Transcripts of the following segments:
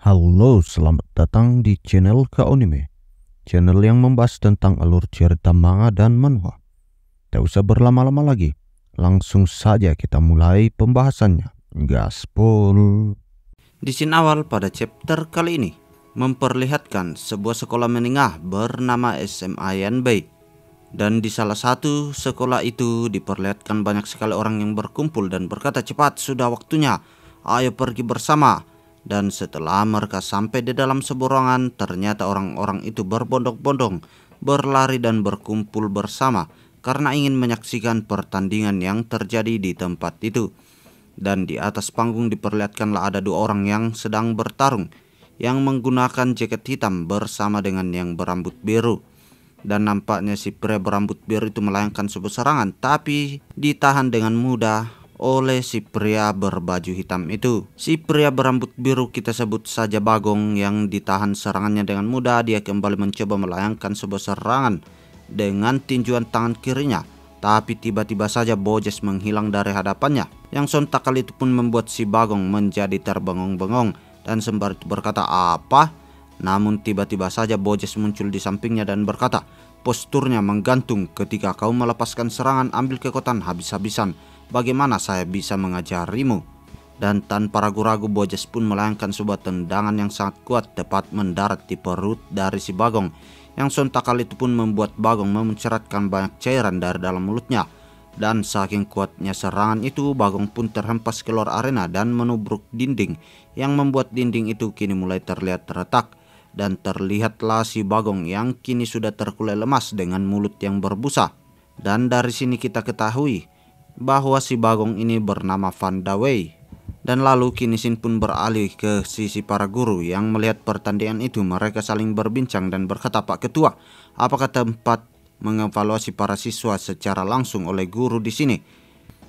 Halo, selamat datang di channel Kaonime, channel yang membahas tentang alur cerita manga dan manhwa. Tak usah berlama-lama lagi, langsung saja kita mulai pembahasannya. Gaspol. Di scene awal pada chapter kali ini memperlihatkan sebuah sekolah menengah bernama SMA Yanbei. Dan di salah satu sekolah itu diperlihatkan banyak sekali orang yang berkumpul dan berkata, "Cepat, sudah waktunya, ayo pergi bersama." Dan setelah mereka sampai di dalam sebuah ruangan, ternyata orang-orang itu berbondong-bondong, berlari dan berkumpul bersama karena ingin menyaksikan pertandingan yang terjadi di tempat itu. Dan di atas panggung diperlihatkanlah ada dua orang yang sedang bertarung, yang menggunakan jaket hitam bersama dengan yang berambut biru. Dan nampaknya si pria berambut biru itu melayangkan sebuah serangan, tapi ditahan dengan mudah oleh si pria berbaju hitam itu. Si pria berambut biru, kita sebut saja Bagong, yang ditahan serangannya dengan mudah. Dia kembali mencoba melayangkan sebuah serangan dengan tinjuan tangan kirinya, tapi tiba-tiba saja Bojes menghilang dari hadapannya. Yang sontak kali itu pun membuat si Bagong menjadi terbengong-bengong dan sembari itu berkata, "Apa?" Namun tiba-tiba saja Bojes muncul di sampingnya dan berkata, "Posturnya menggantung. Ketika kau melepaskan serangan, ambil kekuatan habis-habisan. Bagaimana saya bisa mengajarimu?" Dan tanpa ragu-ragu Bojes pun melayangkan sebuah tendangan yang sangat kuat tepat mendarat di perut dari si Bagong. Yang sontak kali itu pun membuat Bagong memuncratkan banyak cairan dari dalam mulutnya. Dan saking kuatnya serangan itu, Bagong pun terhempas keluar arena dan menubruk dinding, yang membuat dinding itu kini mulai terlihat retak. Dan terlihatlah si Bagong yang kini sudah terkulai lemas dengan mulut yang berbusa. Dan dari sini kita ketahui bahwa si Bagong ini bernama Van Dawei. Dan lalu kini Shin pun beralih ke sisi para guru yang melihat pertandingan itu. Mereka saling berbincang dan berkata, "Pak Ketua, apakah tempat mengevaluasi para siswa secara langsung oleh guru di sini?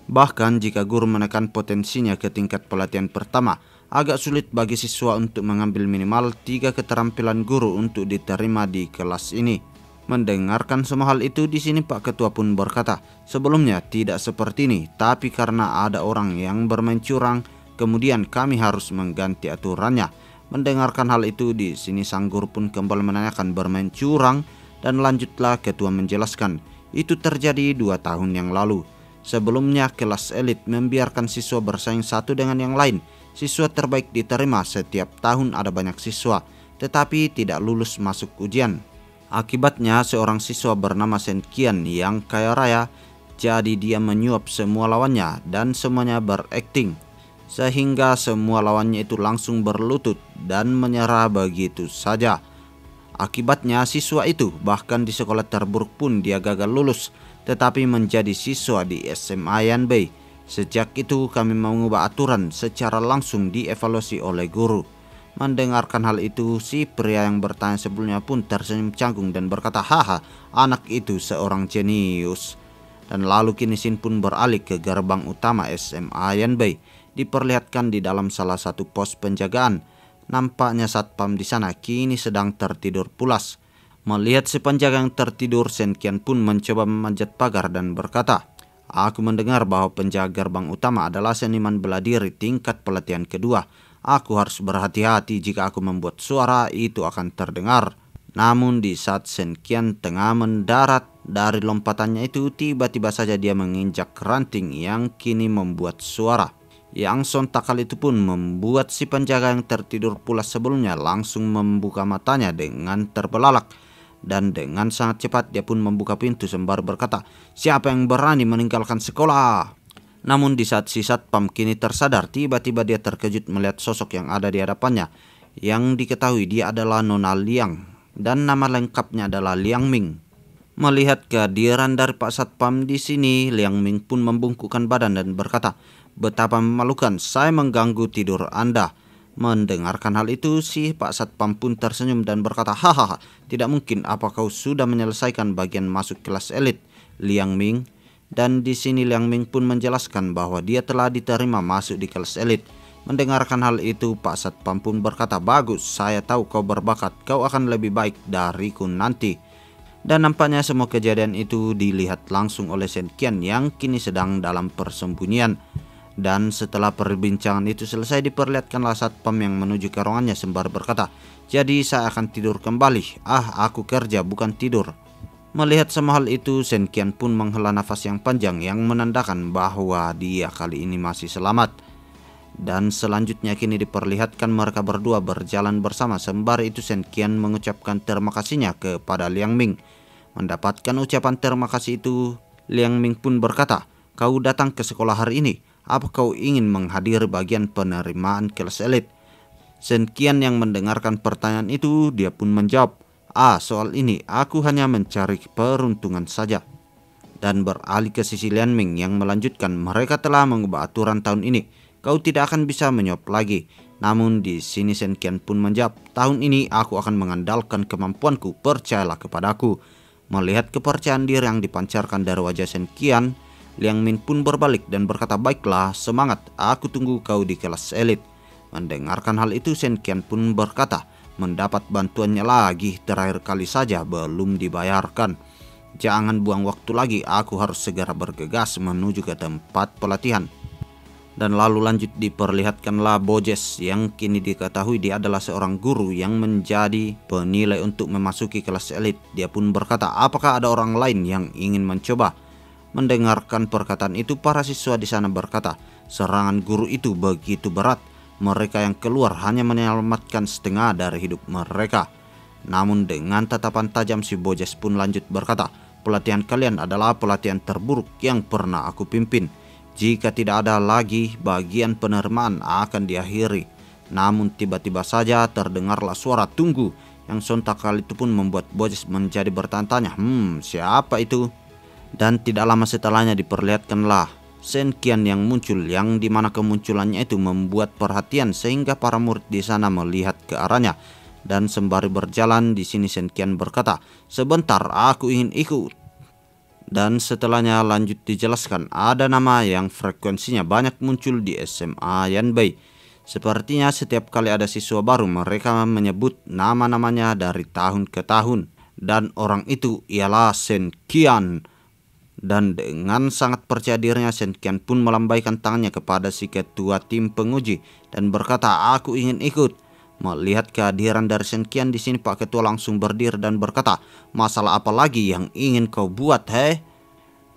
Bahkan jika guru menekan potensinya ke tingkat pelatihan pertama, agak sulit bagi siswa untuk mengambil minimal 3 keterampilan guru untuk diterima di kelas ini." Mendengarkan semua hal itu, di sini Pak Ketua pun berkata, "Sebelumnya tidak seperti ini, tapi karena ada orang yang bermain curang, kemudian kami harus mengganti aturannya." Mendengarkan hal itu, di sini sang guru pun kembali menanyakan bermain curang, dan lanjutlah Ketua menjelaskan, "Itu terjadi 2 tahun yang lalu. Sebelumnya kelas elit membiarkan siswa bersaing satu dengan yang lain. Siswa terbaik diterima. Setiap tahun ada banyak siswa, tetapi tidak lulus masuk ujian. Akibatnya seorang siswa bernama Senkian yang kaya raya, jadi dia menyuap semua lawannya dan semuanya berakting, sehingga semua lawannya itu langsung berlutut dan menyerah begitu saja. Akibatnya siswa itu bahkan di sekolah terburuk pun dia gagal lulus, tetapi menjadi siswa di SMA Yanbei. Sejak itu kami mengubah aturan secara langsung dievaluasi oleh guru." Mendengarkan hal itu, si pria yang bertanya sebelumnya pun tersenyum canggung dan berkata, "Haha, anak itu seorang jenius." Dan lalu kini Shin pun beralih ke gerbang utama SMA Yanbei. Diperlihatkan di dalam salah satu pos penjagaan. Nampaknya satpam di sana kini sedang tertidur pulas. Melihat si penjaga yang tertidur, Senkian pun mencoba memanjat pagar dan berkata, "Aku mendengar bahwa penjaga gerbang utama adalah seniman bela diri tingkat pelatihan kedua. Aku harus berhati-hati jika aku membuat suara itu akan terdengar." Namun di saat Senkian tengah mendarat dari lompatannya itu, tiba-tiba saja dia menginjak ranting yang kini membuat suara. Yang sontak kali itu pun membuat si penjaga yang tertidur pulas sebelumnya langsung membuka matanya dengan terbelalak. Dan dengan sangat cepat dia pun membuka pintu sembari berkata, "Siapa yang berani meninggalkan sekolah?" Namun di saat si satpam kini tersadar, tiba-tiba dia terkejut melihat sosok yang ada di hadapannya. Yang diketahui dia adalah Nona Liang, dan nama lengkapnya adalah Liang Ming. Melihat kehadiran dari Pak Satpam di sini, Liang Ming pun membungkukkan badan dan berkata, "Betapa memalukan, saya mengganggu tidur Anda." Mendengarkan hal itu, si Pak Satpam pun tersenyum dan berkata, "Hahaha, tidak mungkin. Apa kau sudah menyelesaikan bagian masuk kelas elit, Liang Ming?" Dan di sini Liang Ming pun menjelaskan bahwa dia telah diterima masuk di kelas elit. Mendengarkan hal itu, Pak Satpam pun berkata, "Bagus, saya tahu kau berbakat. Kau akan lebih baik dariku nanti." Dan nampaknya semua kejadian itu dilihat langsung oleh Senkian yang kini sedang dalam persembunyian. Dan setelah perbincangan itu selesai, diperlihatkanlah satpam yang menuju ke ruangannya sembari berkata, "Jadi saya akan tidur kembali. Aku kerja bukan tidur." Melihat semua hal itu, Shen Qian pun menghela nafas yang panjang yang menandakan bahwa dia kali ini masih selamat. Dan selanjutnya kini diperlihatkan mereka berdua berjalan bersama. Sembari itu Shen Qian mengucapkan terima kasihnya kepada Liang Ming. Mendapatkan ucapan terima kasih itu, Liang Ming pun berkata, "Kau datang ke sekolah hari ini. Apa kau ingin menghadiri bagian penerimaan kelas elit?" Shen Qian yang mendengarkan pertanyaan itu, dia pun menjawab, "Soal ini aku hanya mencari peruntungan saja." Dan beralih ke sisi Liang Ming yang melanjutkan, "Mereka telah mengubah aturan tahun ini. Kau tidak akan bisa menyuap lagi." Namun di sini Shen Qian pun menjawab, "Tahun ini aku akan mengandalkan kemampuanku, percayalah kepadaku." Melihat kepercayaan diri yang dipancarkan dari wajah Shen Qian, Liang Min pun berbalik dan berkata, "Baiklah, semangat, aku tunggu kau di kelas elit." Mendengarkan hal itu, Shen Qian pun berkata, "Mendapat bantuannya lagi, terakhir kali saja belum dibayarkan. Jangan buang waktu lagi, aku harus segera bergegas menuju ke tempat pelatihan." Dan lalu lanjut diperlihatkanlah Bojes yang kini diketahui dia adalah seorang guru yang menjadi penilai untuk memasuki kelas elit. Dia pun berkata, "Apakah ada orang lain yang ingin mencoba?" Mendengarkan perkataan itu, para siswa di sana berkata, "Serangan guru itu begitu berat. Mereka yang keluar hanya menyelamatkan setengah dari hidup mereka." Namun dengan tatapan tajam si Bojes pun lanjut berkata, "Pelatihan kalian adalah pelatihan terburuk yang pernah aku pimpin. Jika tidak ada lagi bagian penerimaan akan diakhiri." Namun tiba-tiba saja terdengarlah suara "tunggu" yang sontak kali itu pun membuat Bojes menjadi bertanya-tanya, siapa itu? Dan tidak lama setelahnya diperlihatkanlah Shen Qian yang muncul, yang dimana kemunculannya itu membuat perhatian sehingga para murid di sana melihat ke arahnya. Dan sembari berjalan di sini Shen Qian berkata, "Sebentar, aku ingin ikut." Dan setelahnya lanjut dijelaskan, ada nama yang frekuensinya banyak muncul di SMA Yanbei. Sepertinya setiap kali ada siswa baru, mereka menyebut nama-namanya dari tahun ke tahun. Dan orang itu ialah Shen Qian. Dan dengan sangat percaya dirinya, Shen Qian pun melambaikan tangannya kepada si ketua tim penguji dan berkata, "Aku ingin ikut." Melihat kehadiran dari Shen Qian di sini, Pak Ketua langsung berdiri dan berkata, "Masalah apa lagi yang ingin kau buat, hei?"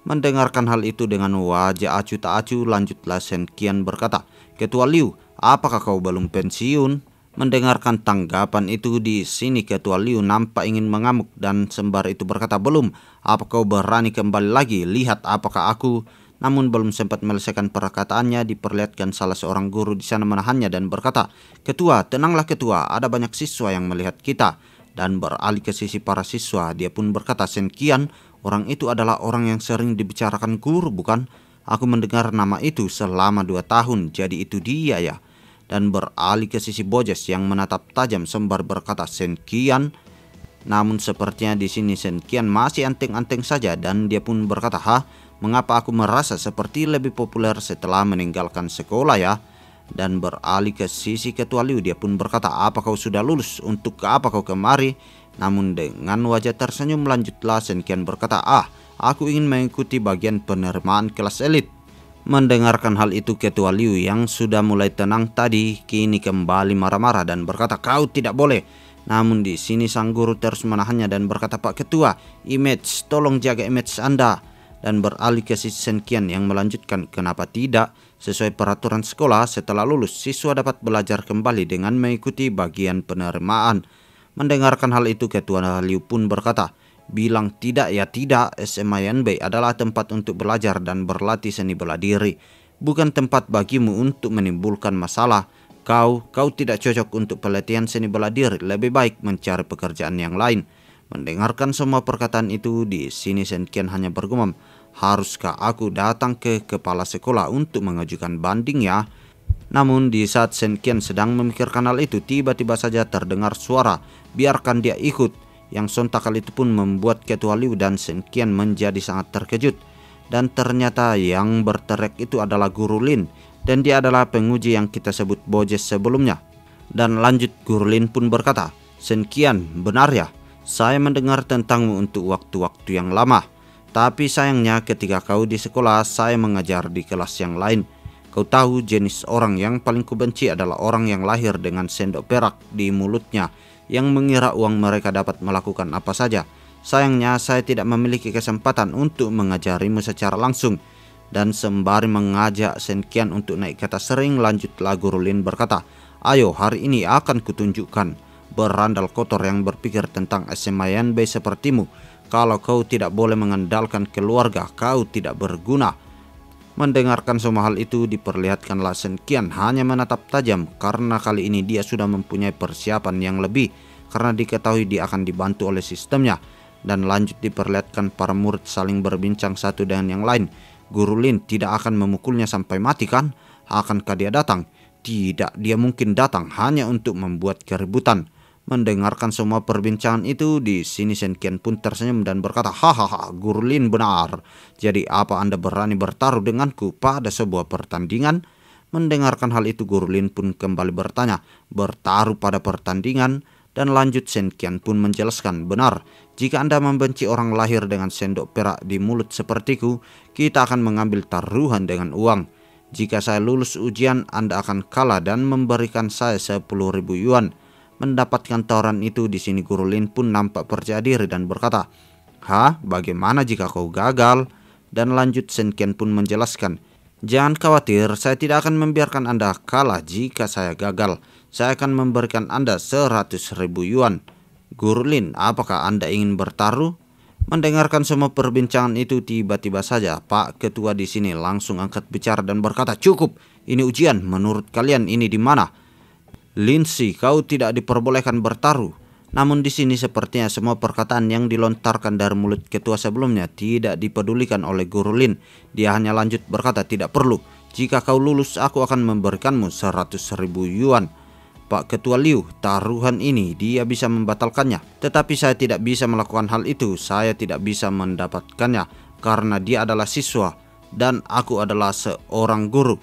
Mendengarkan hal itu dengan wajah acuh tak acuh, lanjutlah Shen Qian berkata, "Ketua Liu, apakah kau belum pensiun?" Mendengarkan tanggapan itu di sini Ketua Liu nampak ingin mengamuk dan sembari itu berkata, "Belum, apa kau berani kembali lagi? Lihat apakah aku..." Namun belum sempat menyelesaikan perkataannya, diperlihatkan salah seorang guru di sana menahannya dan berkata, "Ketua, tenanglah ketua, ada banyak siswa yang melihat kita." Dan beralih ke sisi para siswa, dia pun berkata, "Shen Qian, orang itu adalah orang yang sering dibicarakan guru, bukan? Aku mendengar nama itu selama 2 tahun, jadi itu dia ya." Dan beralih ke sisi Bojes yang menatap tajam sembari berkata, "Shen Qian." Namun sepertinya di sini Shen Qian masih anteng-anteng saja dan dia pun berkata, "Mengapa aku merasa seperti lebih populer setelah meninggalkan sekolah ya?" Dan beralih ke sisi Ketua Liu, dia pun berkata, "Apa kau sudah lulus? Untuk apa kau kemari?" Namun dengan wajah tersenyum lanjutlah Shen Qian berkata, "Aku ingin mengikuti bagian penerimaan kelas elit." Mendengarkan hal itu Ketua Liu yang sudah mulai tenang tadi kini kembali marah-marah dan berkata, "Kau tidak boleh." Namun di sini sang guru terus menahannya dan berkata, "Pak Ketua, image, tolong jaga image Anda." Dan beralih ke sisi Shen Qian yang melanjutkan, "Kenapa tidak? Sesuai peraturan sekolah, setelah lulus siswa dapat belajar kembali dengan mengikuti bagian penerimaan." Mendengarkan hal itu Ketua Liu pun berkata, "Bilang tidak ya tidak, SMA Yanbei adalah tempat untuk belajar dan berlatih seni bela diri, bukan tempat bagimu untuk menimbulkan masalah. Kau tidak cocok untuk pelatihan seni bela diri, lebih baik mencari pekerjaan yang lain." Mendengarkan semua perkataan itu di sini Shen Qian hanya bergumam, "Haruskah aku datang ke kepala sekolah untuk mengajukan banding ya?" Namun di saat Shen Qian sedang memikirkan hal itu, tiba-tiba saja terdengar suara, "Biarkan dia ikut." Yang sontak kali itu pun membuat Ketua Liu dan Shen Qian menjadi sangat terkejut. Dan ternyata yang berteriak itu adalah Guru Lin, dan dia adalah penguji yang kita sebut Bojes sebelumnya. Dan lanjut Guru Lin pun berkata, "Shen Qian, benar ya? Saya mendengar tentangmu untuk waktu-waktu yang lama. Tapi sayangnya ketika kau di sekolah, saya mengajar di kelas yang lain. Kau tahu jenis orang yang paling kubenci adalah orang yang lahir dengan sendok perak di mulutnya, yang mengira uang mereka dapat melakukan apa saja. Sayangnya saya tidak memiliki kesempatan untuk mengajarimu secara langsung. Dan sembari mengajak Senkian untuk naik ke atas ring, lanjutlah Guru Lin berkata, "Ayo, hari ini akan kutunjukkan berandal kotor yang berpikir tentang SMA Yanbei sepertimu. Kalau kau tidak boleh mengandalkan keluarga, kau tidak berguna." Mendengarkan semua hal itu, diperlihatkanlah Senkian hanya menatap tajam karena kali ini dia sudah mempunyai persiapan yang lebih karena diketahui dia akan dibantu oleh sistemnya. Dan lanjut diperlihatkan para murid saling berbincang satu dengan yang lain. Guru Lin tidak akan memukulnya sampai mati kan? Akankah dia datang? Tidak, dia mungkin datang hanya untuk membuat keributan. Mendengarkan semua perbincangan itu, di sini Senkian pun tersenyum dan berkata, "Hahaha, Guru Lin benar. Jadi apa Anda berani bertaruh denganku pada sebuah pertandingan?" Mendengarkan hal itu, Guru Lin pun kembali bertanya, "Bertaruh pada pertandingan?" Dan lanjut Senkian pun menjelaskan, "Benar, jika Anda membenci orang lahir dengan sendok perak di mulut sepertiku, kita akan mengambil taruhan dengan uang. Jika saya lulus ujian, Anda akan kalah dan memberikan saya 10.000 yuan. Mendapatkan tawaran itu, di sini Guru Lin pun nampak percaya diri dan berkata, "Hah, bagaimana jika kau gagal?" Dan lanjut Senkian pun menjelaskan, "Jangan khawatir, saya tidak akan membiarkan Anda kalah jika saya gagal. Saya akan memberikan Anda 100.000 yuan. Guru Lin, apakah Anda ingin bertaruh?" Mendengarkan semua perbincangan itu, tiba-tiba saja Pak Ketua di sini langsung angkat bicara dan berkata, "Cukup, ini ujian. Menurut kalian ini di mana? Lindsay, kau tidak diperbolehkan bertaruh." Namun di sini sepertinya semua perkataan yang dilontarkan dari mulut ketua sebelumnya tidak dipedulikan oleh Guru Lin. Dia hanya lanjut berkata, "Tidak perlu. Jika kau lulus, aku akan memberikanmu 100.000 yuan. Pak Ketua Liu, taruhan ini dia bisa membatalkannya. Tetapi saya tidak bisa melakukan hal itu. Saya tidak bisa mendapatkannya karena dia adalah siswa dan aku adalah seorang guru."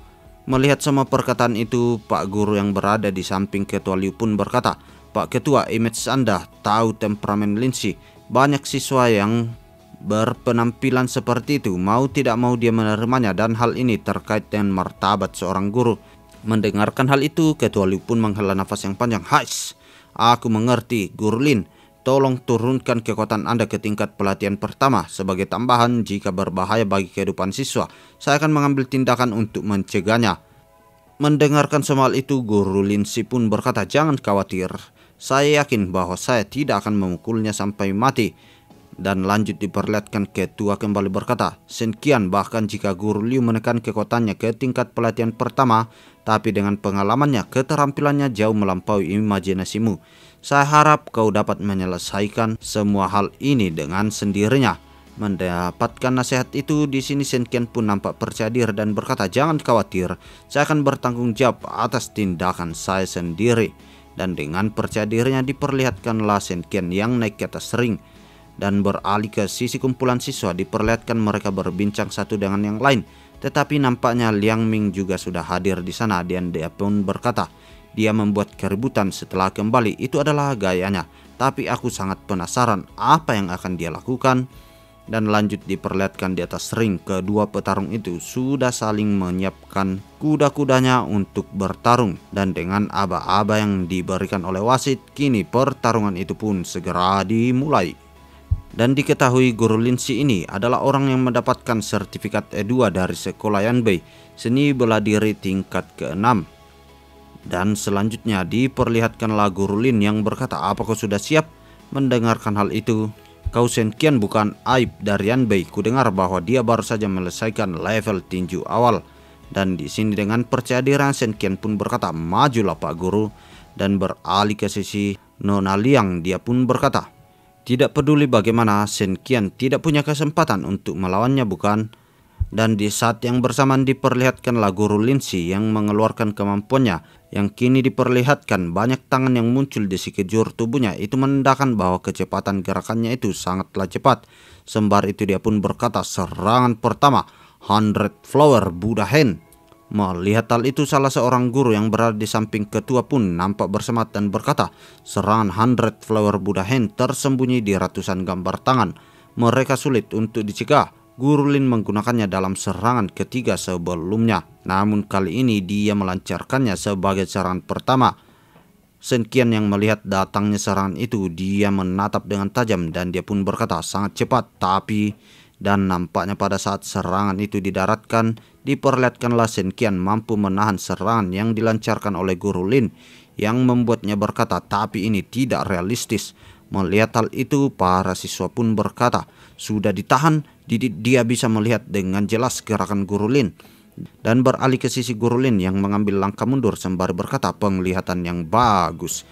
Melihat semua perkataan itu, Pak Guru yang berada di samping Ketua Liu pun berkata, "Pak Ketua, image Anda tahu temperamen Lindsay. Banyak siswa yang berpenampilan seperti itu, mau tidak mau dia menerimanya, dan hal ini terkait dengan martabat seorang guru." Mendengarkan hal itu, Ketua Liu pun menghela nafas yang panjang. "Hais, aku mengerti, Guru Lin. Tolong turunkan kekuatan Anda ke tingkat pelatihan pertama. Sebagai tambahan, jika berbahaya bagi kehidupan siswa, saya akan mengambil tindakan untuk mencegahnya." Mendengarkan semua hal itu, Guru Lindsay pun berkata, "Jangan khawatir. Saya yakin bahwa saya tidak akan memukulnya sampai mati." Dan lanjut diperlihatkan ketua kembali berkata, "Senkian, bahkan jika Guru Liu menekan kekuatannya ke tingkat pelatihan pertama, tapi dengan pengalamannya, keterampilannya jauh melampaui imajinasimu. Saya harap kau dapat menyelesaikan semua hal ini dengan sendirinya." Mendapatkan nasihat itu, di sini Senkian pun nampak percaya diri dan berkata, "Jangan khawatir, saya akan bertanggung jawab atas tindakan saya sendiri." Dan dengan percaya dirinya, diperlihatkanlah Senkian yang naik ke atas ring. Dan beralih ke sisi kumpulan siswa, diperlihatkan mereka berbincang satu dengan yang lain. Tetapi nampaknya Liang Ming juga sudah hadir di sana, dan dia pun berkata, dia membuat keributan setelah kembali. Itu adalah gayanya, tapi aku sangat penasaran apa yang akan dia lakukan. Dan lanjut diperlihatkan di atas ring, kedua petarung itu sudah saling menyiapkan kuda-kudanya untuk bertarung. Dan dengan aba-aba yang diberikan oleh wasit, kini pertarungan itu pun segera dimulai. Dan diketahui Guru Lindsay ini adalah orang yang mendapatkan sertifikat E2 dari sekolah Yanbei, seni bela diri tingkat ke-6. Dan selanjutnya diperlihatkanlah Guru Lin yang berkata, "Apa kau sudah siap?" Mendengarkan hal itu, "Kau Senkian bukan aib dari Yanbei. Kudengar bahwa dia baru saja menyelesaikan level tinju awal." Dan di sini dengan percaya diri Senkian pun berkata, "Majulah Pak Guru." Dan beralih ke sisi Nona Liang, dia pun berkata, "Tidak peduli bagaimana, Senkian tidak punya kesempatan untuk melawannya, bukan?" Dan di saat yang bersamaan diperlihatkanlah Guru Lindsay yang mengeluarkan kemampuannya, yang kini diperlihatkan banyak tangan yang muncul di sekujur tubuhnya. Itu menandakan bahwa kecepatan gerakannya itu sangatlah cepat. Sembari itu dia pun berkata, "Serangan pertama, 100 Flower Buddha Hand." Melihat hal itu, salah seorang guru yang berada di samping ketua pun nampak bersemangat dan berkata, "Serangan 100 Flower Buddha Hand tersembunyi di ratusan gambar tangan. Mereka sulit untuk dicegah. Guru Lin menggunakannya dalam serangan ketiga sebelumnya. Namun kali ini dia melancarkannya sebagai serangan pertama. Shen Qian yang melihat datangnya serangan itu, dia menatap dengan tajam dan dia pun berkata sangat cepat, dan nampaknya pada saat serangan itu didaratkan, diperlihatkanlah Shen Qian mampu menahan serangan yang dilancarkan oleh Guru Lin, yang membuatnya berkata, tapi ini tidak realistis. Melihat hal itu, para siswa pun berkata, sudah ditahan. Dia bisa melihat dengan jelas gerakan Guru Lin dan beralih ke sisi Guru Lin yang mengambil langkah mundur sembari berkata, penglihatan yang bagus.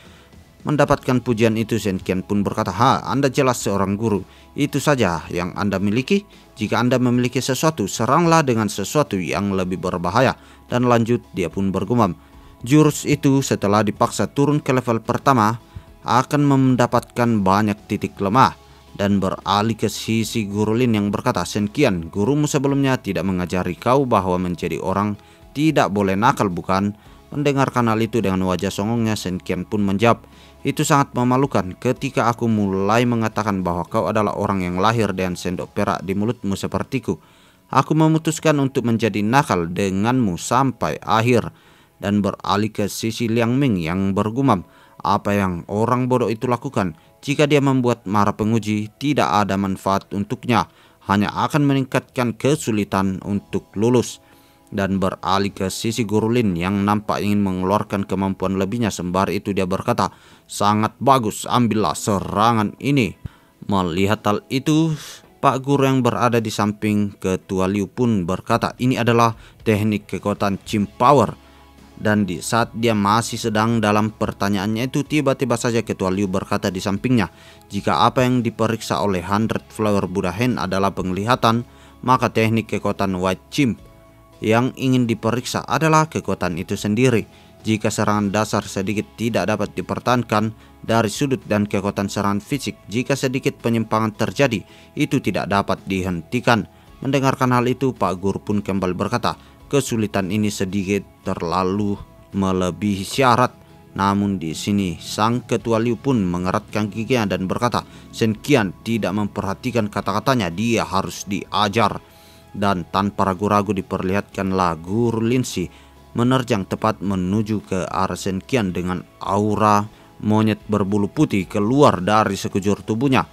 Mendapatkan pujian itu, Shen Qian pun berkata, Anda jelas seorang guru. Itu saja yang Anda miliki. Jika Anda memiliki sesuatu, seranglah dengan sesuatu yang lebih berbahaya. Dan lanjut, dia pun bergumam, jurus itu setelah dipaksa turun ke level pertama akan mendapatkan banyak titik lemah. Dan beralih ke sisi Guru Lin yang berkata, Shen Qian, gurumu sebelumnya tidak mengajari kau bahwa menjadi orang tidak boleh nakal, bukan? Mendengarkan hal itu dengan wajah songongnya, Shen Qian pun menjawab, itu sangat memalukan ketika aku mulai mengatakan bahwa kau adalah orang yang lahir dengan sendok perak di mulutmu sepertiku. Aku memutuskan untuk menjadi nakal denganmu sampai akhir. Dan beralih ke sisi Liang Ming yang bergumam, apa yang orang bodoh itu lakukan? Jika dia membuat marah penguji, tidak ada manfaat untuknya, hanya akan meningkatkan kesulitan untuk lulus. Dan beralih ke sisi Guru Lin yang nampak ingin mengeluarkan kemampuan lebihnya, sembari itu dia berkata, sangat bagus, ambillah serangan ini. Melihat hal itu, Pak Guru yang berada di samping Ketua Liu pun berkata, ini adalah teknik kekuatan Qim Power. Dan di saat dia masih sedang dalam pertanyaannya itu, tiba-tiba saja Ketua Liu berkata di sampingnya, jika apa yang diperiksa oleh 100 Flower Buddha Hand adalah penglihatan, maka teknik kekuatan White Qim yang ingin diperiksa adalah kekuatan itu sendiri. Jika serangan dasar sedikit tidak dapat dipertahankan dari sudut dan kekuatan serangan fisik, jika sedikit penyimpangan terjadi, itu tidak dapat dihentikan. Mendengarkan hal itu, Pak Guru pun kembali berkata, kesulitan ini sedikit terlalu melebihi syarat. Namun di sini sang Ketua Liu pun mengeratkan giginya dan berkata, Shen Qian tidak memperhatikan kata-katanya, dia harus diajar. Dan tanpa ragu-ragu diperlihatkanlah Guru Linsi menerjang tepat menuju ke arah Shen Qian dengan aura monyet berbulu putih keluar dari sekujur tubuhnya.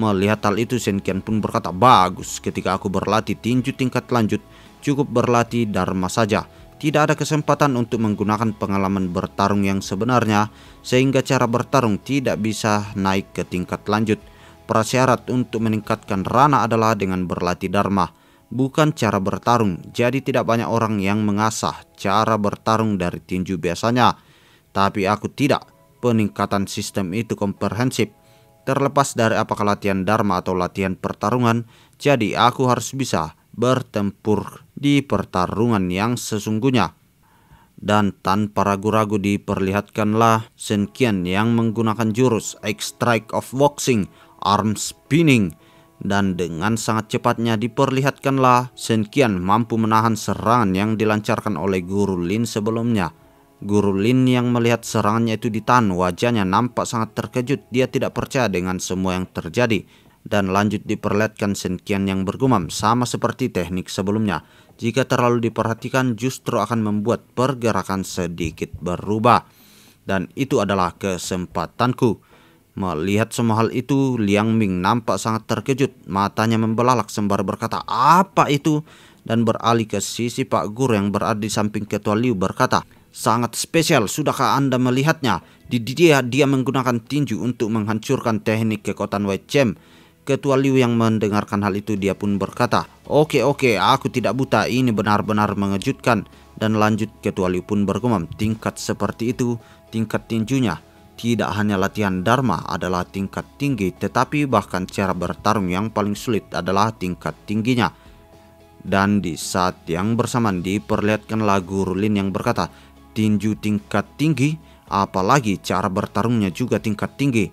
Melihat hal itu, Shen Qian pun berkata, bagus, ketika aku berlatih tinju tingkat lanjut, cukup berlatih Dharma saja. Tidak ada kesempatan untuk menggunakan pengalaman bertarung yang sebenarnya, sehingga cara bertarung tidak bisa naik ke tingkat lanjut. Prasyarat untuk meningkatkan Rana adalah dengan berlatih Dharma, bukan cara bertarung. Jadi tidak banyak orang yang mengasah cara bertarung dari tinju biasanya. Tapi aku tidak. Peningkatan sistem itu komprehensif. Terlepas dari apakah latihan Dharma atau latihan pertarungan, jadi aku harus bisa bertempur di pertarungan yang sesungguhnya. Dan tanpa ragu-ragu diperlihatkanlah Shen Qian yang menggunakan jurus X-Strike of Boxing, Arm Spinning. Dan dengan sangat cepatnya diperlihatkanlah Shen Qian mampu menahan serangan yang dilancarkan oleh Guru Lin sebelumnya. Guru Lin yang melihat serangannya itu ditahan, wajahnya nampak sangat terkejut. Dia tidak percaya dengan semua yang terjadi. Dan lanjut diperlihatkan Shen Qian yang bergumam, sama seperti teknik sebelumnya. Jika terlalu diperhatikan justru akan membuat pergerakan sedikit berubah. Dan itu adalah kesempatanku. Melihat semua hal itu, Liang Ming nampak sangat terkejut. Matanya membelalak sembari berkata, apa itu? Dan beralih ke sisi Pak Guru yang berada di samping Ketua Liu berkata, sangat spesial, sudahkah Anda melihatnya? Dia menggunakan tinju untuk menghancurkan teknik kekuatan White Qim. Ketua Liu yang mendengarkan hal itu, dia pun berkata, Oke, aku tidak buta, ini benar-benar mengejutkan. Dan lanjut Ketua Liu pun bergumam, tingkat seperti itu, tingkat tinjunya. Tidak hanya latihan Dharma adalah tingkat tinggi, tetapi bahkan cara bertarung yang paling sulit adalah tingkat tingginya. Dan di saat yang bersamaan diperlihatkanlah Guru Lin yang berkata, tinju tingkat tinggi, apalagi cara bertarungnya juga tingkat tinggi.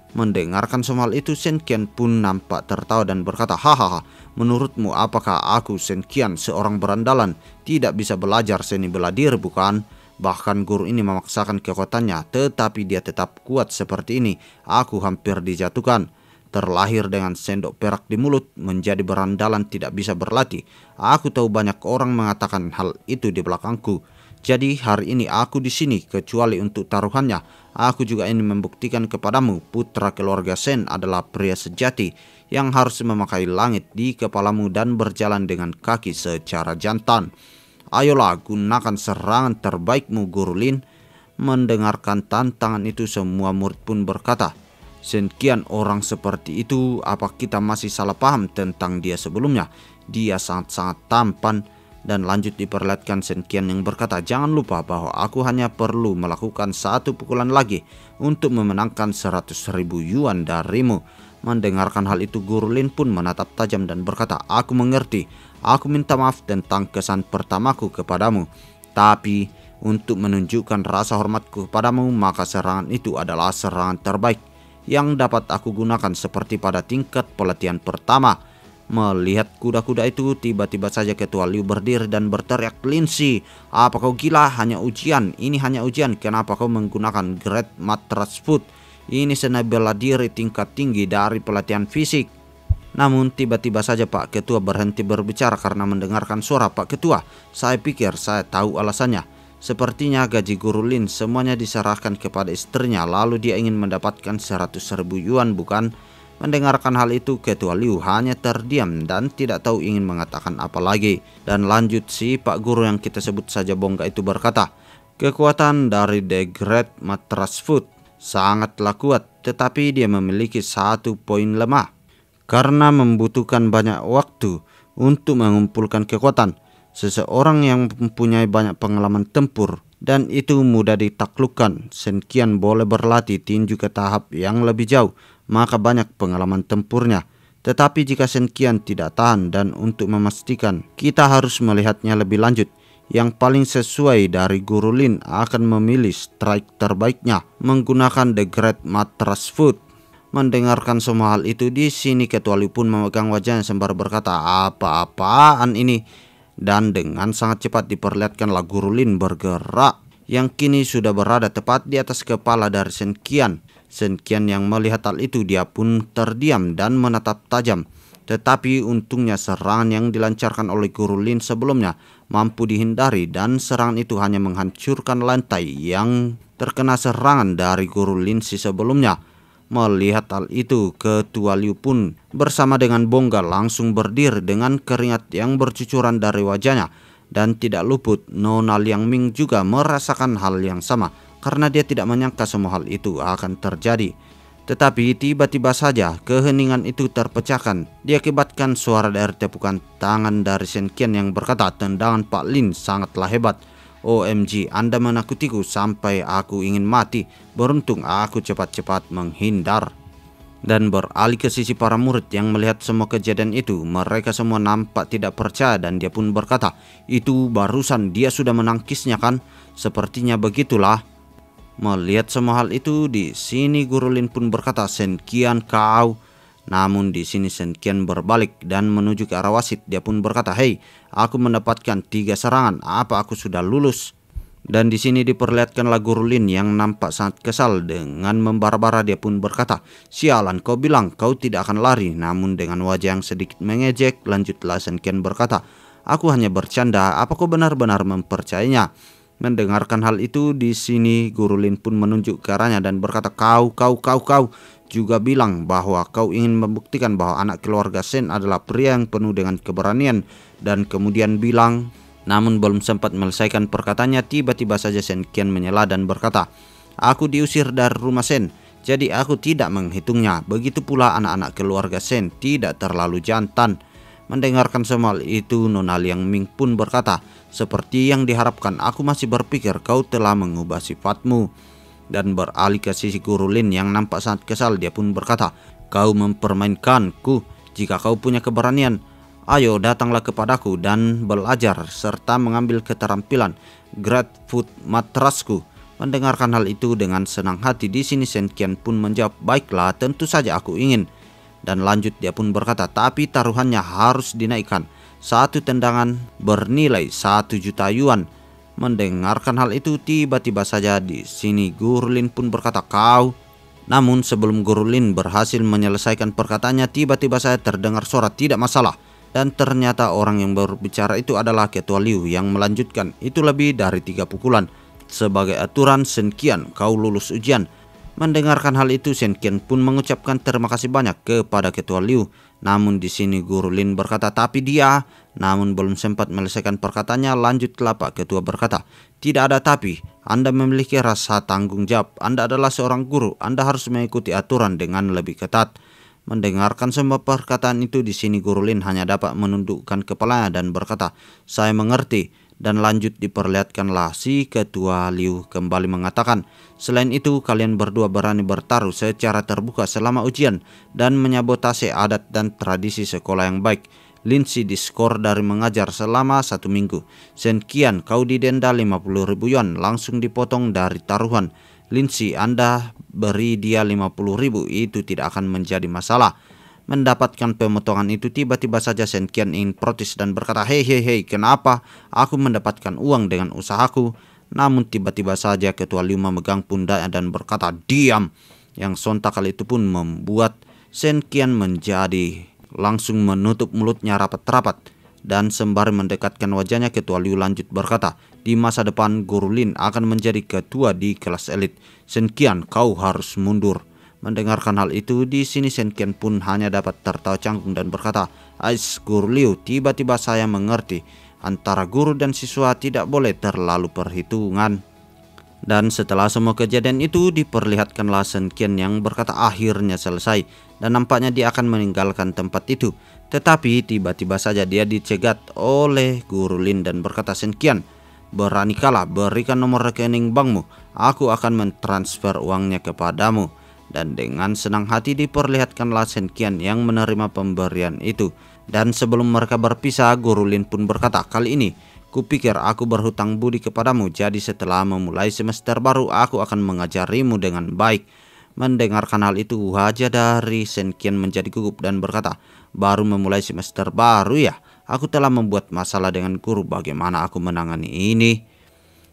Mendengarkan soal itu, Shen Qian pun nampak tertawa dan berkata, hahaha, menurutmu apakah aku Shen Qian seorang berandalan tidak bisa belajar seni bela diri, bukan? Bahkan guru ini memaksakan kekuatannya, tetapi dia tetap kuat seperti ini. Aku hampir dijatuhkan. terlahir dengan sendok perak di mulut, menjadi berandalan tidak bisa berlatih. Aku tahu banyak orang mengatakan hal itu di belakangku. Jadi hari ini aku di sini kecuali untuk taruhannya. Aku juga ingin membuktikan kepadamu, putra keluarga Sen adalah pria sejati yang harus memakai langit di kepalamu dan berjalan dengan kaki secara jantan. Ayolah, gunakan serangan terbaikmu, Guru Lin. Mendengarkan tantangan itu, semua murid pun berkata, "Sekian orang seperti itu, apa kita masih salah paham tentang dia sebelumnya? Dia sangat-sangat tampan." Dan lanjut diperlihatkan Senkian yang berkata, "Jangan lupa bahwa aku hanya perlu melakukan satu pukulan lagi untuk memenangkan 100.000 yuan darimu." Mendengarkan hal itu, Guru Lin pun menatap tajam dan berkata, "Aku mengerti. Aku minta maaf tentang kesan pertamaku kepadamu. Tapi untuk menunjukkan rasa hormatku kepadamu, maka serangan itu adalah serangan terbaik yang dapat aku gunakan seperti pada tingkat pelatihan pertama." Melihat kuda-kuda itu, tiba-tiba saja Ketua Liu berdiri dan berteriak, "Linsi, apa kau gila? Hanya ujian. Ini hanya ujian. Kenapa kau menggunakan Great Mattress Foot? Ini seni bela diri tingkat tinggi dari pelatihan fisik." Namun tiba-tiba saja Pak Ketua berhenti berbicara karena mendengarkan suara Pak Ketua. "Saya pikir saya tahu alasannya. Sepertinya gaji Guru Lin semuanya diserahkan kepada istrinya, lalu dia ingin mendapatkan 100.000 yuan, bukan?" Mendengarkan hal itu, Ketua Liu hanya terdiam dan tidak tahu ingin mengatakan apa lagi. Dan lanjut si Pak Guru yang kita sebut saja Bongga itu berkata, "Kekuatan dari The Great Mattress Foot sangatlah kuat, tetapi dia memiliki satu poin lemah. Karena membutuhkan banyak waktu untuk mengumpulkan kekuatan. Seseorang yang mempunyai banyak pengalaman tempur dan itu mudah ditaklukkan. Senkian boleh berlatih tinju ke tahap yang lebih jauh, maka banyak pengalaman tempurnya. Tetapi jika Senkian tidak tahan, dan untuk memastikan kita harus melihatnya lebih lanjut, yang paling sesuai dari Guru Lin akan memilih strike terbaiknya menggunakan The Great Mattress Foot." Mendengarkan semua hal itu, di sini Ketua Liu pun memegang wajahnya sembari berkata, "Apa-apaan ini?" Dan dengan sangat cepat diperlihatkanlah Guru Lin bergerak yang kini sudah berada tepat di atas kepala dari Senkian. Senkian yang melihat hal itu, dia pun terdiam dan menatap tajam. Tetapi untungnya serangan yang dilancarkan oleh Guru Lin sebelumnya mampu dihindari, dan serangan itu hanya menghancurkan lantai yang terkena serangan dari Guru Lin si sebelumnya. Melihat hal itu, Ketua Liu pun bersama dengan Bongga langsung berdiri dengan keringat yang bercucuran dari wajahnya. Dan tidak luput, Nona Liang Ming juga merasakan hal yang sama, karena dia tidak menyangka semua hal itu akan terjadi. Tetapi tiba-tiba saja keheningan itu terpecahkan diakibatkan suara dari tepukan tangan dari Senkian yang berkata, "Tendangan Pak Lin sangatlah hebat. OMG, Anda menakutiku sampai aku ingin mati. Beruntung aku cepat-cepat menghindar." Dan beralih ke sisi para murid yang melihat semua kejadian itu, mereka semua nampak tidak percaya dan dia pun berkata, "Itu barusan dia sudah menangkisnya kan? Sepertinya begitulah." Melihat semua hal itu, di sini Guru Lin pun berkata, "Senkian kau." Namun di sini Senkian berbalik dan menuju ke arah wasit. Dia pun berkata, "Hei, aku mendapatkan 3 serangan. Apa aku sudah lulus?" Dan di sini diperlihatkanlah Guru Lin yang nampak sangat kesal. Dengan membara-bara dia pun berkata, "Sialan, kau bilang kau tidak akan lari." Namun dengan wajah yang sedikit mengejek, lanjutlah Senkian berkata, "Aku hanya bercanda. Apa kau benar-benar mempercayainya?" Mendengarkan hal itu, di sini Guru Lin pun menunjuk ke arahnya dan berkata, Kau juga bilang bahwa kau ingin membuktikan bahwa anak keluarga Sen adalah pria yang penuh dengan keberanian." Dan kemudian bilang, namun belum sempat menyelesaikan perkataannya, tiba-tiba saja Senkian menyela dan berkata, "Aku diusir dari rumah Sen, jadi aku tidak menghitungnya. Begitu pula anak-anak keluarga Sen tidak terlalu jantan." Mendengarkan semua itu, Nona Liang Ming pun berkata, "Seperti yang diharapkan, aku masih berpikir kau telah mengubah sifatmu." Dan beralih ke sisi Guru Lin yang nampak sangat kesal, dia pun berkata, "Kau mempermainkanku. Jika kau punya keberanian, ayo datanglah kepadaku dan belajar serta mengambil keterampilan Great Foot Mattressku." Mendengarkan hal itu dengan senang hati, di sini Senkian pun menjawab, "Baiklah, tentu saja aku ingin." Dan lanjut dia pun berkata, "Tapi taruhannya harus dinaikkan. 1 tendangan bernilai 1 juta yuan." Mendengarkan hal itu, tiba-tiba saja di sini Guru Lin pun berkata, "Kau." Namun sebelum Guru Lin berhasil menyelesaikan perkataannya, tiba-tiba saya terdengar suara tidak masalah. Dan ternyata orang yang berbicara itu adalah Ketua Liu yang melanjutkan, itu lebih dari 3 pukulan. Sebagai aturan, Shen Qian, kau lulus ujian. Mendengarkan hal itu, Shen Qian pun mengucapkan terima kasih banyak kepada Ketua Liu. Namun di sini Guru Lin berkata, tapi dia, namun belum sempat menyelesaikan perkataannya, lanjutlah Pak Ketua berkata, tidak ada tapi, Anda memiliki rasa tanggung jawab, Anda adalah seorang guru, Anda harus mengikuti aturan dengan lebih ketat. Mendengarkan semua perkataan itu, di sini Guru Lin hanya dapat menundukkan kepalanya dan berkata, saya mengerti. Dan lanjut diperlihatkanlah si Ketua Liu kembali mengatakan, selain itu kalian berdua berani bertaruh secara terbuka selama ujian dan menyabotase adat dan tradisi sekolah yang baik. Linsi diskor dari mengajar selama 1 minggu. Shen Qian, kau didenda 50.000 yuan, langsung dipotong dari taruhan. Linsi, Anda beri dia 50.000, itu tidak akan menjadi masalah. Mendapatkan pemotongan itu, tiba-tiba saja Shen Qian ingin protes dan berkata, hei, kenapa aku mendapatkan uang dengan usahaku? Namun tiba-tiba saja Ketua Liu memegang pundaknya dan berkata, diam. Yang sontak kali itu pun membuat Shen Qian menjadi langsung menutup mulutnya rapat-rapat. Dan sembari mendekatkan wajahnya, Ketua Liu lanjut berkata, di masa depan Guru Lin akan menjadi ketua di kelas elit. Shen Qian, kau harus mundur. Mendengarkan hal itu, di sini Shen Qian pun hanya dapat tertawa canggung dan berkata, ais Guru Liu, tiba-tiba saya mengerti. Antara guru dan siswa tidak boleh terlalu perhitungan. Dan setelah semua kejadian itu, diperlihatkanlah Shen Qian yang berkata akhirnya selesai. Dan nampaknya dia akan meninggalkan tempat itu. Tetapi tiba-tiba saja dia dicegat oleh Guru Lin dan berkata, Shen Qian, berani kalah, berikan nomor rekening bankmu. Aku akan mentransfer uangnya kepadamu. Dan dengan senang hati diperlihatkanlah Shen Qian yang menerima pemberian itu. Dan sebelum mereka berpisah, Guru Lin pun berkata, kali ini kupikir aku berhutang budi kepadamu, jadi setelah memulai semester baru aku akan mengajarimu dengan baik. Mendengarkan hal itu, wajah dari Shen Qian menjadi gugup dan berkata, baru memulai semester baru ya? Aku telah membuat masalah dengan guru, bagaimana aku menangani ini?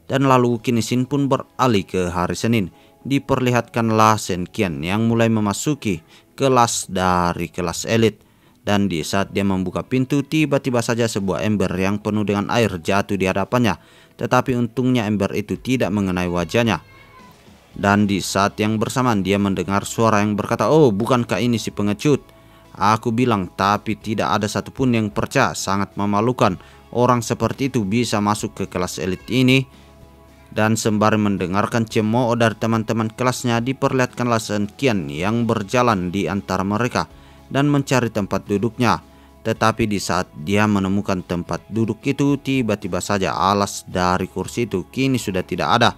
Dan lalu kini Shin pun beralih ke hari Senin. Diperlihatkanlah Shen Qian yang mulai memasuki kelas dari kelas elit. Dan di saat dia membuka pintu, tiba-tiba saja sebuah ember yang penuh dengan air jatuh di hadapannya. Tetapi untungnya ember itu tidak mengenai wajahnya. Dan di saat yang bersamaan dia mendengar suara yang berkata, oh bukankah ini si pengecut? Aku bilang, tapi tidak ada satupun yang percaya, sangat memalukan. Orang seperti itu bisa masuk ke kelas elit ini. Dan sembari mendengarkan cemooh dari teman-teman kelasnya, diperlihatkanlah Shen Qian yang berjalan di antara mereka dan mencari tempat duduknya. Tetapi di saat dia menemukan tempat duduk itu, tiba-tiba saja alas dari kursi itu kini sudah tidak ada.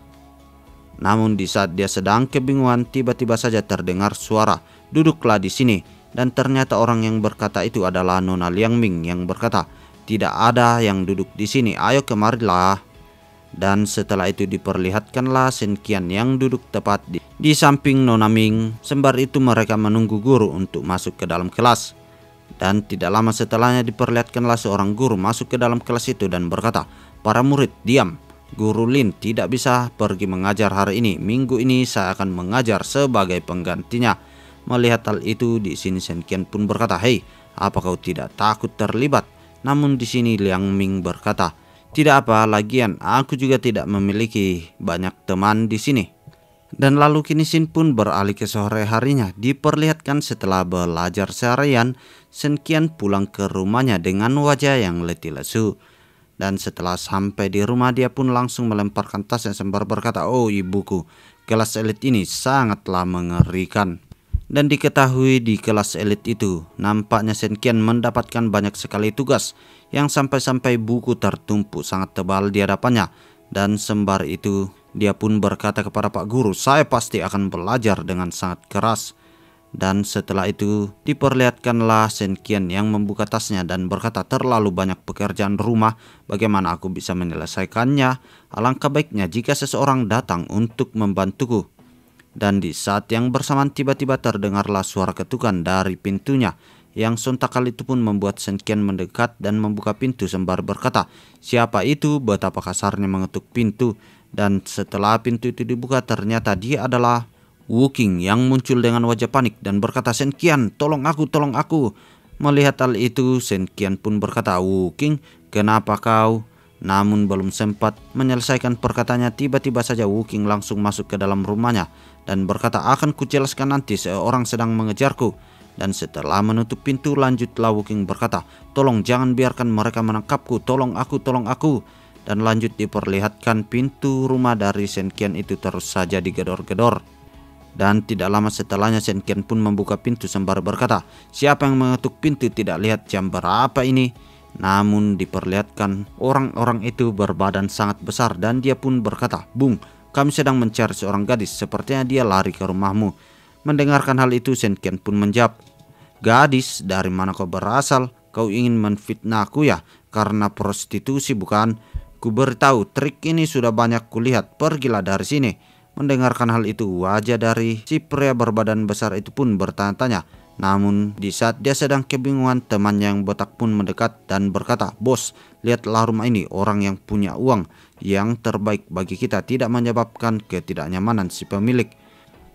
Namun di saat dia sedang kebingungan, tiba-tiba saja terdengar suara, duduklah di sini. Dan ternyata orang yang berkata itu adalah Nona Liang Ming yang berkata, tidak ada yang duduk di sini, ayo kemarilah. Dan setelah itu diperlihatkanlah Shen Qian yang duduk tepat di samping Nona Ming. Sembari itu mereka menunggu guru untuk masuk ke dalam kelas. Dan tidak lama setelahnya diperlihatkanlah seorang guru masuk ke dalam kelas itu dan berkata, para murid diam, Guru Lin tidak bisa pergi mengajar hari ini. Minggu ini saya akan mengajar sebagai penggantinya. Melihat hal itu, di sini Shen Qian pun berkata, hei, apa kau tidak takut terlibat? Namun di sini Liang Ming berkata, tidak apa, lagian aku juga tidak memiliki banyak teman di sini. Dan lalu kini Shin pun beralih ke sore harinya. Diperlihatkan setelah belajar seharian, Shen Qian pulang ke rumahnya dengan wajah yang letih lesu. Dan setelah sampai di rumah, dia pun langsung melemparkan tasnya sambil berkata, oh ibuku, kelas elit ini sangatlah mengerikan. Dan diketahui di kelas elit itu, nampaknya Shen Qian mendapatkan banyak sekali tugas, yang sampai-sampai buku tertumpuk sangat tebal di hadapannya. Dan sembari itu, dia pun berkata kepada Pak Guru, saya pasti akan belajar dengan sangat keras. Dan setelah itu, diperlihatkanlah Shen Qian yang membuka tasnya dan berkata, terlalu banyak pekerjaan rumah, bagaimana aku bisa menyelesaikannya? Alangkah baiknya jika seseorang datang untuk membantuku. Dan di saat yang bersamaan tiba-tiba terdengarlah suara ketukan dari pintunya, yang sontak kali itu pun membuat Shen Qian mendekat dan membuka pintu sembari berkata, siapa itu? Betapa kasarnya mengetuk pintu. Dan setelah pintu itu dibuka, ternyata dia adalah King yang muncul dengan wajah panik dan berkata, "Shen Qian, tolong aku, tolong aku." Melihat hal itu, Shen Qian pun berkata, King, kenapa kau?" Namun belum sempat menyelesaikan perkataannya, tiba-tiba saja King langsung masuk ke dalam rumahnya dan berkata, "Akan kujelaskan nanti, seorang sedang mengejarku." Dan setelah menutup pintu, lanjutlah King berkata, "Tolong jangan biarkan mereka menangkapku, tolong aku, tolong aku." Dan lanjut diperlihatkan pintu rumah dari Shen Qian itu terus saja digedor-gedor. Dan tidak lama setelahnya Shen Qian pun membuka pintu sembari berkata, "Siapa yang mengetuk pintu? Tidak lihat jam berapa ini?" Namun diperlihatkan orang-orang itu berbadan sangat besar dan dia pun berkata, "Bung, kami sedang mencari seorang gadis, sepertinya dia lari ke rumahmu." Mendengarkan hal itu, Shen Qian pun menjawab, "Gadis, dari mana kau berasal? Kau ingin menfitnahku ya? Karena prostitusi bukan? Ku beritahu, trik ini sudah banyak kulihat, pergilah dari sini." Mendengarkan hal itu, wajah dari si pria berbadan besar itu pun bertanya-tanya. Namun di saat dia sedang kebingungan, temannya yang botak pun mendekat dan berkata, "Bos, lihatlah rumah ini, orang yang punya uang yang terbaik bagi kita, tidak menyebabkan ketidaknyamanan si pemilik."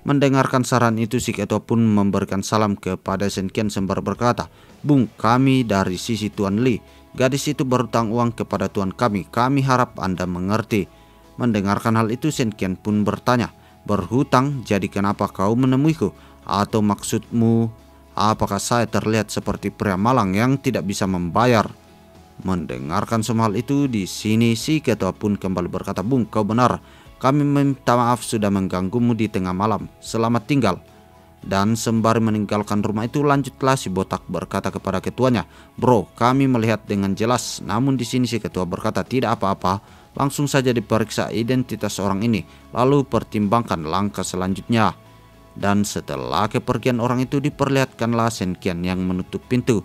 Mendengarkan saran itu, si ketua pun memberikan salam kepada Shen Qian sembari berkata, "Bung, kami dari sisi Tuan Li. Gadis itu berutang uang kepada tuan kami. Kami harap Anda mengerti." Mendengarkan hal itu, Shen Qian pun bertanya, "Berhutang? Jadi kenapa kau menemuiku? Atau maksudmu, apakah saya terlihat seperti pria malang yang tidak bisa membayar?" Mendengarkan semua hal itu, di sini si ketua pun kembali berkata, "Bung, kau benar. Kami minta maaf sudah mengganggumu di tengah malam. Selamat tinggal." Dan sembari meninggalkan rumah itu, lanjutlah si botak berkata kepada ketuanya, "Bro, kami melihat dengan jelas." Namun di sini si ketua berkata, "Tidak apa-apa. Langsung saja diperiksa identitas orang ini, lalu pertimbangkan langkah selanjutnya." Dan setelah kepergian orang itu, diperlihatkanlah Shen Qian yang menutup pintu.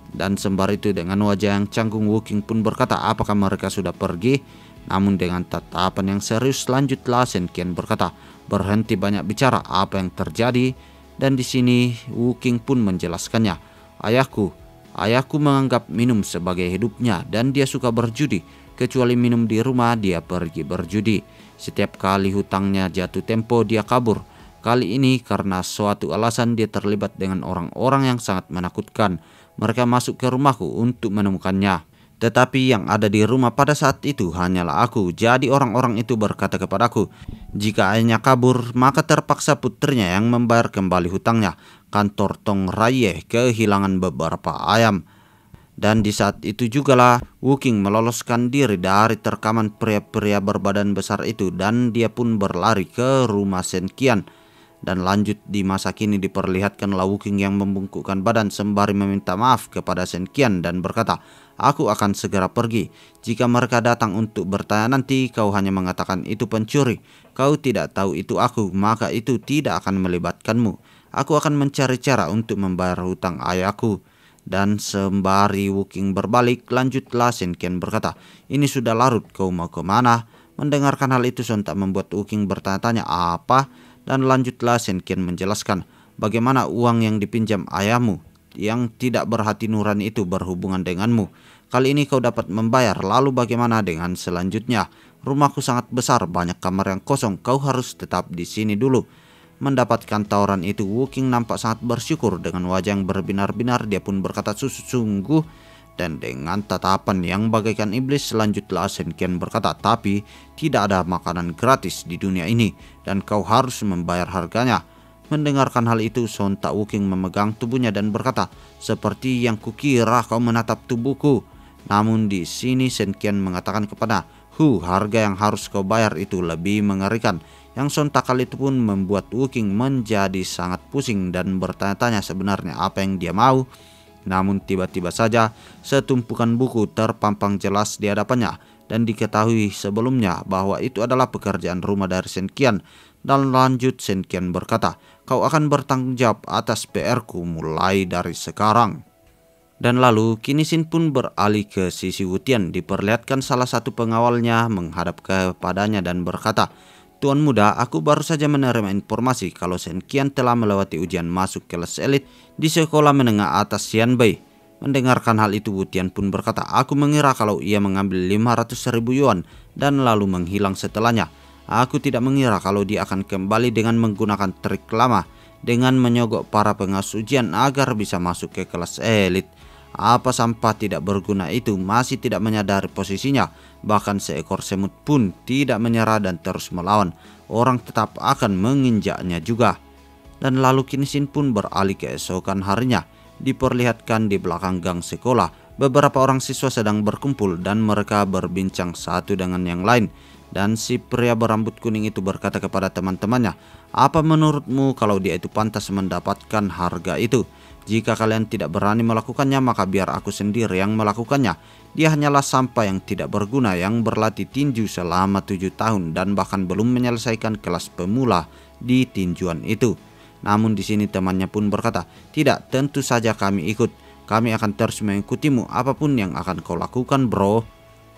Dan sembari itu dengan wajah yang canggung, King pun berkata, "Apakah mereka sudah pergi?" Namun dengan tatapan yang serius, lanjutlah Shen Qian berkata, "Berhenti banyak bicara, apa yang terjadi?" Dan di sini King pun menjelaskannya, Ayahku menganggap minum sebagai hidupnya dan dia suka berjudi. Kecuali minum di rumah, dia pergi berjudi. Setiap kali hutangnya jatuh tempo, dia kabur. Kali ini karena suatu alasan dia terlibat dengan orang-orang yang sangat menakutkan. Mereka masuk ke rumahku untuk menemukannya. Tetapi yang ada di rumah pada saat itu hanyalah aku. Jadi orang-orang itu berkata kepadaku, jika ayahnya kabur, maka terpaksa putrinya yang membayar kembali hutangnya. Kantor Tong Raye kehilangan beberapa ayam. Dan di saat itu jugalah King meloloskan diri dari terkaman pria-pria berbadan besar itu, dan dia pun berlari ke rumah Shen Qian. Dan lanjut di masa kini diperlihatkan King yang membungkukkan badan sembari meminta maaf kepada Shen Qian dan berkata, "Aku akan segera pergi. Jika mereka datang untuk bertanya nanti, kau hanya mengatakan itu pencuri. Kau tidak tahu itu aku, maka itu tidak akan melibatkanmu. Aku akan mencari cara untuk membayar hutang ayahku." Dan sembari King berbalik, lanjutlah Shen Qian berkata, "Ini sudah larut, kau mau kemana?" Mendengarkan hal itu sontak membuat King bertanya-tanya, "Apa?" Dan lanjutlah Shen Qian menjelaskan, "Bagaimana uang yang dipinjam ayahmu yang tidak berhati nurani itu berhubungan denganmu? Kali ini kau dapat membayar, lalu bagaimana dengan selanjutnya? Rumahku sangat besar, banyak kamar yang kosong, kau harus tetap di sini dulu." Mendapatkan tawaran itu, King nampak sangat bersyukur. Dengan wajah yang berbinar-binar, dia pun berkata, "Sungguh." Dan dengan tatapan yang bagaikan iblis, selanjutnya Shen Qian berkata, "Tapi tidak ada makanan gratis di dunia ini, dan kau harus membayar harganya." Mendengarkan hal itu, sontak King memegang tubuhnya dan berkata, "Seperti yang kukira kau menatap tubuhku." Namun di sini Shen Qian mengatakan kepada, harga yang harus kau bayar itu lebih mengerikan." Yang sontak kali itu pun membuat King menjadi sangat pusing dan bertanya-tanya sebenarnya apa yang dia mau. Namun tiba-tiba saja setumpukan buku terpampang jelas di hadapannya, dan diketahui sebelumnya bahwa itu adalah pekerjaan rumah dari Shen Qian. Dan lanjut Shen Qian berkata, "Kau akan bertanggung jawab atas PR-ku mulai dari sekarang." Dan lalu kini Xin pun beralih ke sisi Wutian. Diperlihatkan salah satu pengawalnya menghadap kepadanya dan berkata, "Tuan muda, aku baru saja menerima informasi kalau Shen Qian telah melewati ujian masuk kelas elit di sekolah menengah atas Xianbei." Mendengarkan hal itu, Wutian pun berkata, "Aku mengira kalau ia mengambil 500.000 yuan dan lalu menghilang setelahnya. Aku tidak mengira kalau dia akan kembali dengan menggunakan trik lama, dengan menyogok para pengawas ujian agar bisa masuk ke kelas elit. Apa sampah tidak berguna itu masih tidak menyadari posisinya. Bahkan seekor semut pun tidak menyerah dan terus melawan. Orang tetap akan menginjaknya juga. Dan lalu kini Sin pun beralih keesokan harinya. Diperlihatkan di belakang gang sekolah, beberapa orang siswa sedang berkumpul dan mereka berbincang satu dengan yang lain. Dan si pria berambut kuning itu berkata kepada teman-temannya, "Apa menurutmu kalau dia itu pantas mendapatkan harga itu? Jika kalian tidak berani melakukannya, maka biar aku sendiri yang melakukannya. Dia hanyalah sampah yang tidak berguna yang berlatih tinju selama 7 tahun dan bahkan belum menyelesaikan kelas pemula di tinjuan itu." Namun di sini temannya pun berkata, "Tidak, tentu saja kami ikut. Kami akan terus mengikutimu apapun yang akan kau lakukan, bro."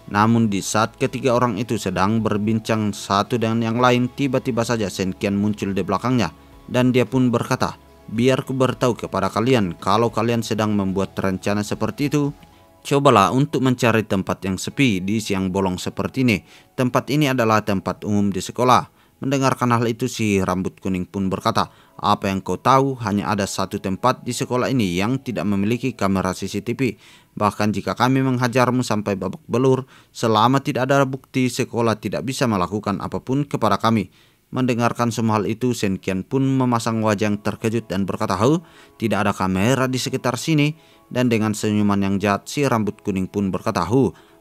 Namun di saat ketiga orang itu sedang berbincang satu dengan yang lain, tiba-tiba saja Shen Qian muncul di belakangnya. Dan dia pun berkata, "Biar ku beritahu kepada kalian, kalau kalian sedang membuat rencana seperti itu, cobalah untuk mencari tempat yang sepi di siang bolong seperti ini. Tempat ini adalah tempat umum di sekolah." Mendengarkan hal itu, si rambut kuning pun berkata, "Apa yang kau tahu, hanya ada satu tempat di sekolah ini yang tidak memiliki kamera CCTV. Bahkan jika kami menghajarmu sampai babak belur, selama tidak ada bukti, sekolah tidak bisa melakukan apapun kepada kami." Mendengarkan semua hal itu, Shen Qian pun memasang wajah yang terkejut dan berkata, "Tidak ada kamera di sekitar sini." Dan dengan senyuman yang jahat, si rambut kuning pun berkata,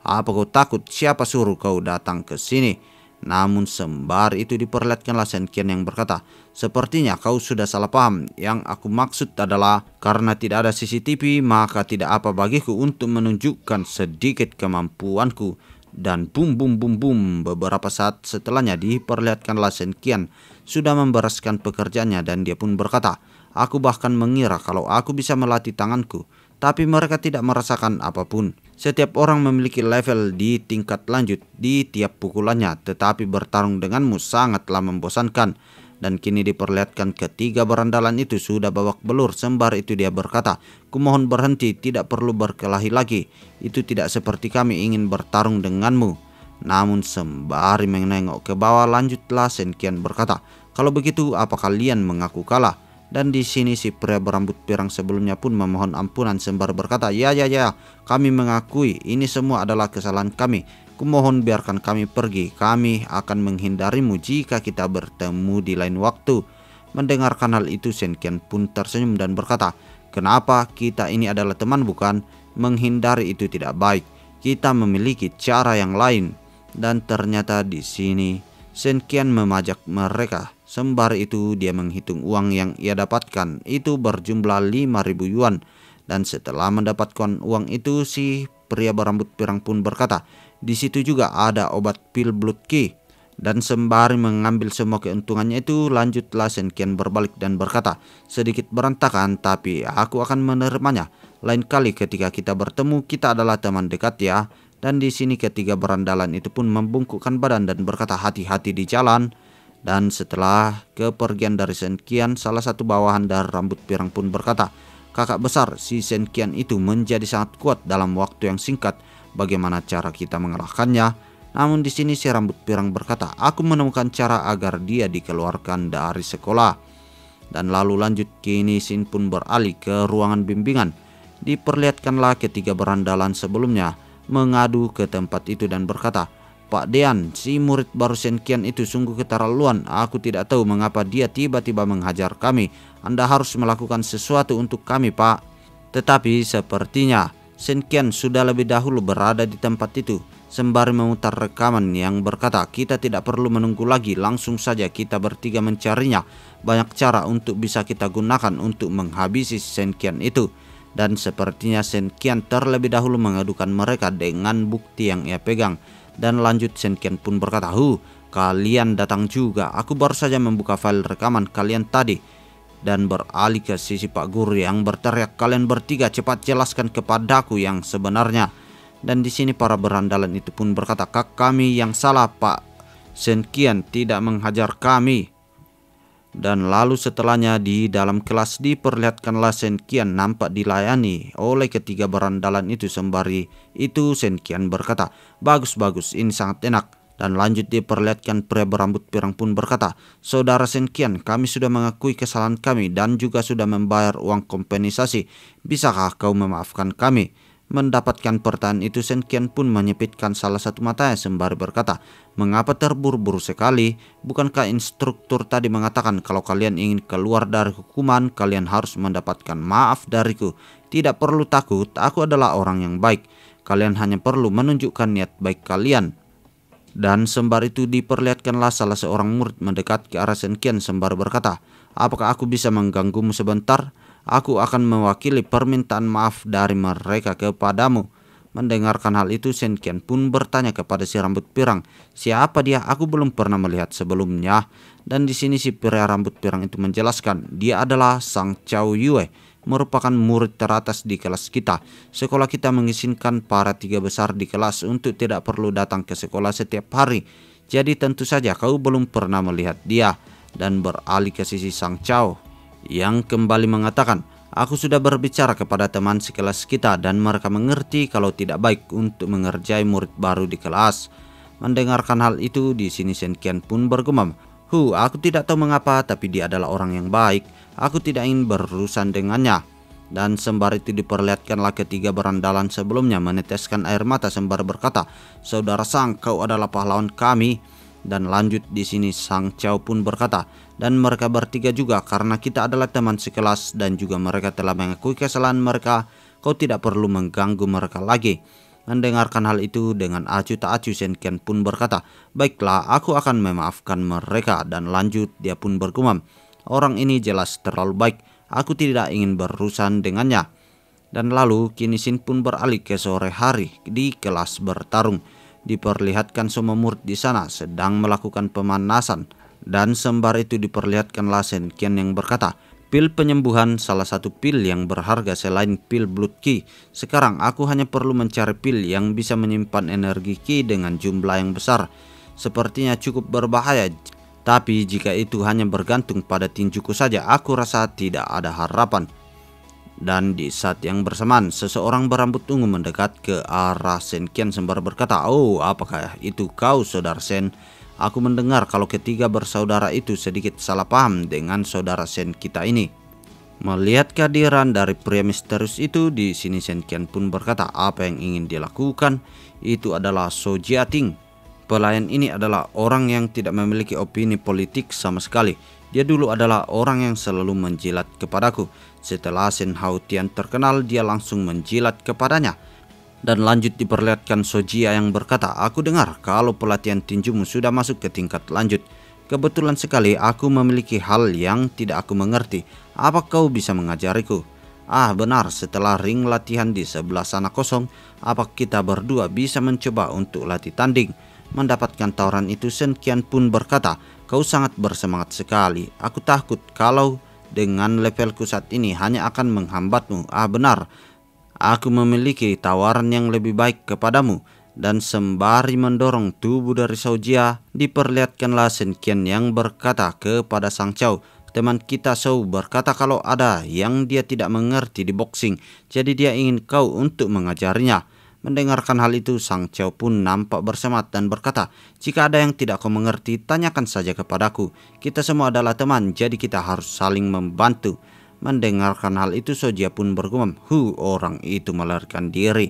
"Apa kau takut? Siapa suruh kau datang ke sini?" Namun sembari itu diperlihatkanlah Shen Qian yang berkata, "Sepertinya kau sudah salah paham. Yang aku maksud adalah karena tidak ada CCTV, maka tidak apa bagiku untuk menunjukkan sedikit kemampuanku." Dan bum bum bum bum, beberapa saat setelahnya diperlihatkanlah Shen Qian sudah membereskan pekerjaannya dan dia pun berkata, "Aku bahkan mengira kalau aku bisa melatih tanganku, tapi mereka tidak merasakan apapun. Setiap orang memiliki level di tingkat lanjut di tiap pukulannya, tetapi bertarung denganmu sangatlah membosankan." Dan kini diperlihatkan ketiga berandalan itu sudah babak belur. Sembari itu dia berkata, "Kumohon berhenti, tidak perlu berkelahi lagi. Itu tidak seperti kami ingin bertarung denganmu." Namun sembari menengok ke bawah, lanjutlah Shen Qian berkata, "Kalau begitu apa kalian mengaku kalah?" Dan di sini si pria berambut pirang sebelumnya pun memohon ampunan sembari berkata, ya, kami mengakui ini semua adalah kesalahan kami. Kumohon biarkan kami pergi. Kami akan menghindarimu jika kita bertemu di lain waktu." Mendengarkan hal itu, Shen Qian pun tersenyum dan berkata, "Kenapa? Kita ini adalah teman bukan? Menghindari itu tidak baik. Kita memiliki cara yang lain." Dan ternyata di sini Shen Qian memajak mereka. Sembari itu dia menghitung uang yang ia dapatkan. Itu berjumlah 5.000 yuan. Dan setelah mendapatkan uang itu, si pria berambut pirang pun berkata, "Di situ juga ada obat pil blood key." Dan sembari mengambil semua keuntungannya itu, lanjutlah Shen Qian berbalik dan berkata, "Sedikit berantakan, tapi aku akan menerimanya. Lain kali ketika kita bertemu, kita adalah teman dekat ya." Dan di sini ketiga berandalan itu pun membungkukkan badan dan berkata, "Hati-hati di jalan." Dan setelah kepergian dari Shen Qian, salah satu bawahan dari rambut pirang pun berkata, "Kakak besar, si Shen Qian itu menjadi sangat kuat dalam waktu yang singkat. Bagaimana cara kita mengalahkannya?" Namun di sini si rambut pirang berkata, "Aku menemukan cara agar dia dikeluarkan dari sekolah." Dan lalu lanjut, kini Sin pun beralih ke ruangan bimbingan. Diperlihatkanlah ketiga berandalan sebelumnya mengadu ke tempat itu dan berkata, "Pak Dean, si murid baru Shen Qian itu sungguh keterlaluan. Aku tidak tahu mengapa dia tiba-tiba menghajar kami. Anda harus melakukan sesuatu untuk kami, Pak." Tetapi sepertinya Shen Qian sudah lebih dahulu berada di tempat itu. Sembari memutar rekaman yang berkata, "Kita tidak perlu menunggu lagi, langsung saja kita bertiga mencarinya. Banyak cara untuk bisa kita gunakan untuk menghabisi Shen Qian itu." Dan sepertinya Shen Qian terlebih dahulu mengadukan mereka dengan bukti yang ia pegang. Dan lanjut Shen Qian pun berkata, "Kalian datang juga. Aku baru saja membuka file rekaman kalian tadi." Dan beralih ke sisi Pak Guru yang berteriak, "Kalian bertiga cepat jelaskan kepadaku yang sebenarnya." Dan di sini para berandalan itu pun berkata, "Kami yang salah, Pak. Shen Qian tidak menghajar kami." Dan lalu setelahnya di dalam kelas diperlihatkanlah Shen Qian nampak dilayani oleh ketiga berandalan itu. Sembari itu Shen Qian berkata, "Bagus, ini sangat enak. Dan lanjut diperlihatkan pria berambut pirang pun berkata, "Saudara Senkian, kami sudah mengakui kesalahan kami dan juga sudah membayar uang kompensasi. Bisakah kau memaafkan kami?" Mendapatkan pertanyaan itu, Senkian pun menyipitkan salah satu matanya sembari berkata, "Mengapa terburu-buru sekali? Bukankah instruktur tadi mengatakan kalau kalian ingin keluar dari hukuman, kalian harus mendapatkan maaf dariku? Tidak perlu takut, aku adalah orang yang baik. Kalian hanya perlu menunjukkan niat baik kalian." Dan sembari itu diperlihatkanlah salah seorang murid mendekat ke arah Senkian sembari berkata, "Apakah aku bisa mengganggumu sebentar? Aku akan mewakili permintaan maaf dari mereka kepadamu." Mendengarkan hal itu, Senkian pun bertanya kepada si rambut pirang, "Siapa dia? Aku belum pernah melihat sebelumnya." Dan di sini si pria rambut pirang itu menjelaskan, dia adalah Sang Chao Yue, merupakan murid teratas di kelas kita. Sekolah kita mengizinkan para 3 besar di kelas untuk tidak perlu datang ke sekolah setiap hari. Jadi tentu saja kau belum pernah melihat dia. Dan beralih ke sisi Sang Chao yang kembali mengatakan, "Aku sudah berbicara kepada teman sekelas kita dan mereka mengerti kalau tidak baik untuk mengerjai murid baru di kelas." Mendengarkan hal itu, di sini Senkian pun bergumam, Aku tidak tahu mengapa, tapi dia adalah orang yang baik. Aku tidak ingin berurusan dengannya." Dan sembari itu diperlihatkanlah ketiga berandalan sebelumnya meneteskan air mata sembari berkata, "Saudara Sang, kau adalah pahlawan kami." Dan lanjut di sini Sang Chao pun berkata, "Dan mereka bertiga juga, karena kita adalah teman sekelas dan juga mereka telah mengakui kesalahan mereka. Kau tidak perlu mengganggu mereka lagi." Mendengarkan hal itu, dengan acuh tak acuh Senkian pun berkata, "Baiklah, aku akan memaafkan mereka." Dan lanjut dia pun bergumam, "Orang ini jelas terlalu baik, aku tidak ingin berurusan dengannya." Dan lalu kini Sin pun beralih ke sore hari di kelas bertarung. Diperlihatkan semua murid di sana sedang melakukan pemanasan. Dan sembari itu diperlihatkanlah Senkian yang berkata, "Pil penyembuhan salah satu pil yang berharga selain pil Blood Ki. Sekarang aku hanya perlu mencari pil yang bisa menyimpan energi Ki dengan jumlah yang besar. Sepertinya cukup berbahaya, tapi jika itu hanya bergantung pada tinjuku saja, aku rasa tidak ada harapan." Dan di saat yang bersamaan, seseorang berambut ungu mendekat ke arah Senkian sembari berkata, "Oh, apakah itu kau, Saudara Sen? Aku mendengar kalau ketiga bersaudara itu sedikit salah paham dengan saudara Sen kita ini." Melihat kehadiran dari pria misterius itu, di sini Senkian pun berkata apa yang ingin dilakukan. Itu adalah So Jiating. Pelayan ini adalah orang yang tidak memiliki opini politik sama sekali. Dia dulu adalah orang yang selalu menjilat kepadaku. Setelah Sen Haotian terkenal, dia langsung menjilat kepadanya. Dan lanjut diperlihatkan Sojia yang berkata, "Aku dengar kalau pelatihan tinjumu sudah masuk ke tingkat lanjut. Kebetulan sekali aku memiliki hal yang tidak aku mengerti. Apa kau bisa mengajariku?" "Ah, benar, setelah ring latihan di sebelah sana kosong, apa kita berdua bisa mencoba untuk latih tanding?" Mendapatkan tawaran itu, Senkian pun berkata, "Kau sangat bersemangat sekali. Aku takut kalau dengan levelku saat ini hanya akan menghambatmu." "Ah, benar. Aku memiliki tawaran yang lebih baik kepadamu." Dan sembari mendorong tubuh dari Sojia, diperlihatkanlah Senkian yang berkata kepada Sang Chao, "Teman kita Shou berkata kalau ada yang dia tidak mengerti di boxing, jadi dia ingin kau untuk mengajarinya." Mendengarkan hal itu, Sang Chao pun nampak bersemangat dan berkata, "Jika ada yang tidak kau mengerti, tanyakan saja kepadaku. Kita semua adalah teman, jadi kita harus saling membantu." Mendengarkan hal itu, Sojia pun bergumam, Orang itu melarikan diri."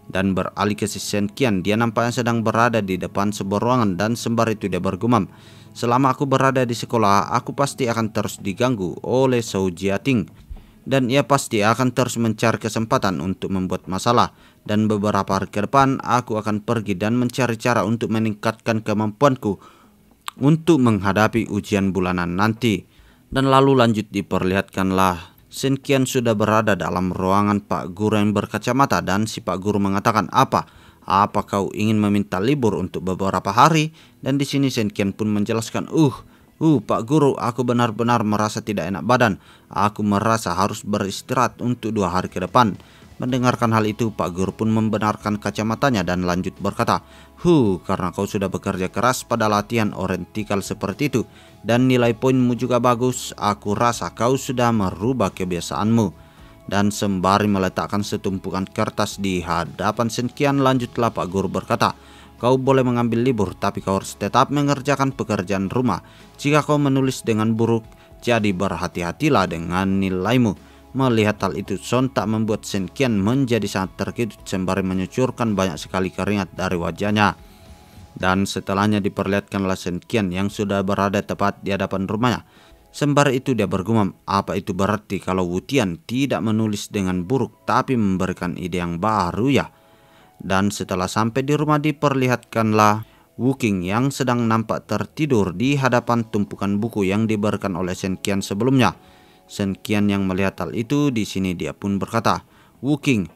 Dan beralih ke si Senkian, dia nampaknya sedang berada di depan sebuah ruangan dan sembari itu dia bergumam, "Selama aku berada di sekolah, aku pasti akan terus diganggu oleh Shou Jiating. Dan ia pasti akan terus mencari kesempatan untuk membuat masalah. Dan beberapa hari ke depan, aku akan pergi dan mencari cara untuk meningkatkan kemampuanku untuk menghadapi ujian bulanan nanti." Dan lalu lanjut diperlihatkanlah Senkian sudah berada dalam ruangan Pak Guru yang berkacamata. Dan si Pak Guru mengatakan, Apa kau ingin meminta libur untuk beberapa hari?" Dan di sini Senkian pun menjelaskan, Pak Guru, aku benar-benar merasa tidak enak badan. Aku merasa harus beristirahat untuk 2 hari ke depan." Mendengarkan hal itu, Pak Guru pun membenarkan kacamatanya dan lanjut berkata, Karena kau sudah bekerja keras pada latihan orentikal seperti itu dan nilai poinmu juga bagus, aku rasa kau sudah merubah kebiasaanmu." Dan sembari meletakkan setumpukan kertas di hadapan Senkian, lanjutlah Pak Guru berkata, Kau boleh mengambil libur, tapi kau harus tetap mengerjakan pekerjaan rumah. Jika kau menulis dengan buruk, jadi berhati-hatilah dengan nilaimu. Melihat hal itu sontak membuat Shen Qian menjadi sangat terkejut sembari menyucurkan banyak sekali keringat dari wajahnya. Dan setelahnya diperlihatkanlah Shen Qian yang sudah berada tepat di hadapan rumahnya. Sembari itu dia bergumam, apa itu berarti kalau Wu Tian tidak menulis dengan buruk tapi memberikan ide yang baru ya? Dan setelah sampai di rumah diperlihatkanlah Wu Qing yang sedang nampak tertidur di hadapan tumpukan buku yang diberikan oleh Shen Qian sebelumnya. Shen Qian yang melihat hal itu di sini dia pun berkata, Wu Qing,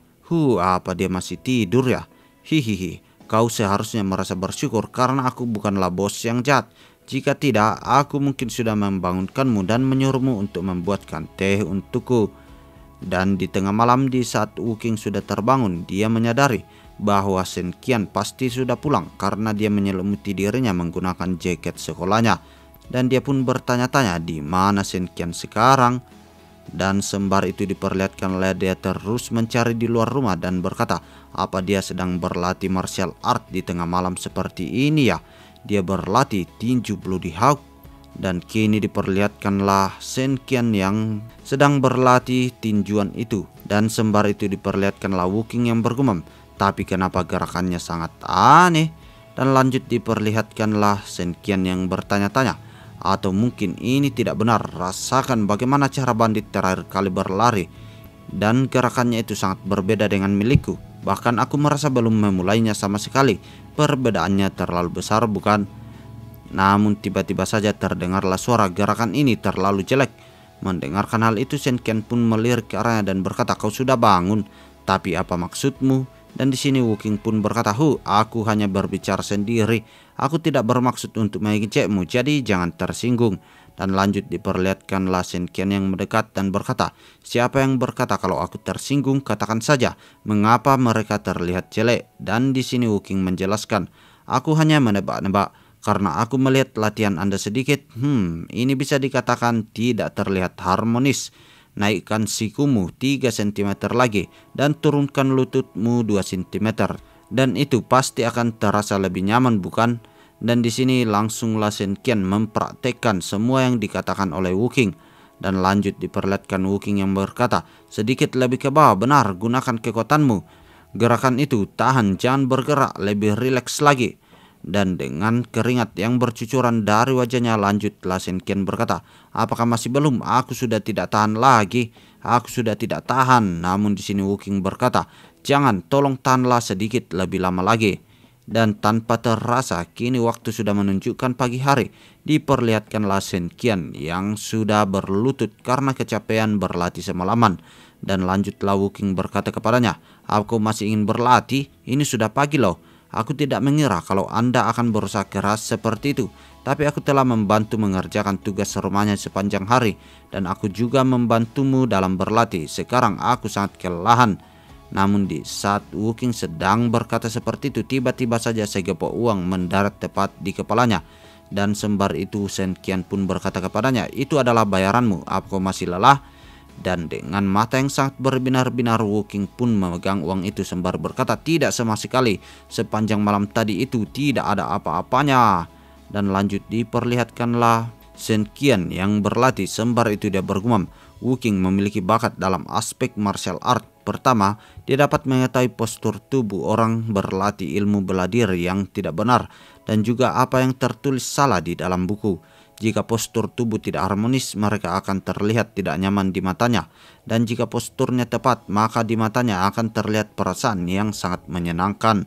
apa dia masih tidur ya? Hihihi, kau seharusnya merasa bersyukur karena aku bukanlah bos yang jahat. Jika tidak, aku mungkin sudah membangunkanmu dan menyuruhmu untuk membuatkan teh untukku. Dan di tengah malam di saat Wu Qing sudah terbangun, dia menyadari bahwa Shen Qian pasti sudah pulang karena dia menyelimuti dirinya menggunakan jaket sekolahnya. Dan dia pun bertanya-tanya di mana Shen Qian sekarang. Dan sembari itu diperlihatkanlah dia terus mencari di luar rumah dan berkata, apa dia sedang berlatih martial art di tengah malam seperti ini ya? Dia berlatih tinju Bloody Hawk. Dan kini diperlihatkanlah Shen Qian yang sedang berlatih tinjuan itu. Dan sembari itu diperlihatkanlah Wu Qing yang bergumam, tapi kenapa gerakannya sangat aneh? Dan lanjut diperlihatkanlah Shen Qian yang bertanya-tanya, atau mungkin ini tidak benar, rasakan bagaimana cara bandit terakhir kali berlari. Dan gerakannya itu sangat berbeda dengan milikku. Bahkan aku merasa belum memulainya sama sekali. Perbedaannya terlalu besar bukan? Namun tiba-tiba saja terdengarlah suara, gerakan ini terlalu jelek. Mendengarkan hal itu Shen Qian pun melirik ke arahnya dan berkata, kau sudah bangun, tapi apa maksudmu? Dan di sini Wu Qing pun berkata, aku hanya berbicara sendiri. Aku tidak bermaksud untuk mengejekmu, jadi jangan tersinggung. Dan lanjut diperlihatkanlah Shen Qian yang mendekat dan berkata, siapa yang berkata kalau aku tersinggung, katakan saja mengapa mereka terlihat jelek. Dan di sini Wu Qing menjelaskan, aku hanya menebak-nebak karena aku melihat latihan Anda sedikit. Ini bisa dikatakan tidak terlihat harmonis. Naikkan sikumu 3 cm lagi dan turunkan lututmu 2 cm. Dan itu pasti akan terasa lebih nyaman bukan? Dan di sini langsunglah Shen Qian mempraktekkan semua yang dikatakan oleh Wu Qing. Dan lanjut diperlihatkan Wu Qing yang berkata, sedikit lebih ke bawah, benar, gunakan kekuatanmu. Gerakan itu, tahan, jangan bergerak, lebih rileks lagi. Dan dengan keringat yang bercucuran dari wajahnya lanjutlah Shen Qian berkata, apakah masih belum? Aku sudah tidak tahan lagi. Aku sudah tidak tahan. Namun di sini Wu Qing berkata, jangan, tolong tahanlah sedikit lebih lama lagi. Dan tanpa terasa kini waktu sudah menunjukkan pagi hari. Diperlihatkanlah Shen Qian yang sudah berlutut karena kecapean berlatih semalaman. Dan lanjutlah Wu Qing berkata kepadanya, aku masih ingin berlatih? Ini sudah pagi loh. Aku tidak mengira kalau Anda akan berusaha keras seperti itu. Tapi aku telah membantu mengerjakan tugas rumahnya sepanjang hari. Dan aku juga membantumu dalam berlatih. Sekarang aku sangat kelelahan. Namun di saat Wu Qing sedang berkata seperti itu, tiba-tiba saja segepok uang mendarat tepat di kepalanya. Dan sembari itu Shen Qian pun berkata kepadanya, itu adalah bayaranmu, apa masih lelah? Dan dengan mata yang sangat berbinar-binar Wu Qing pun memegang uang itu sembari berkata, tidak sama sekali, sepanjang malam tadi itu tidak ada apa-apanya. Dan lanjut diperlihatkanlah Shen Qian yang berlatih sembari itu dia bergumam, Wu Qing memiliki bakat dalam aspek martial art. Pertama, dia dapat mengetahui postur tubuh orang berlatih ilmu bela diri yang tidak benar dan juga apa yang tertulis salah di dalam buku. Jika postur tubuh tidak harmonis, mereka akan terlihat tidak nyaman di matanya. Dan jika posturnya tepat, maka di matanya akan terlihat perasaan yang sangat menyenangkan.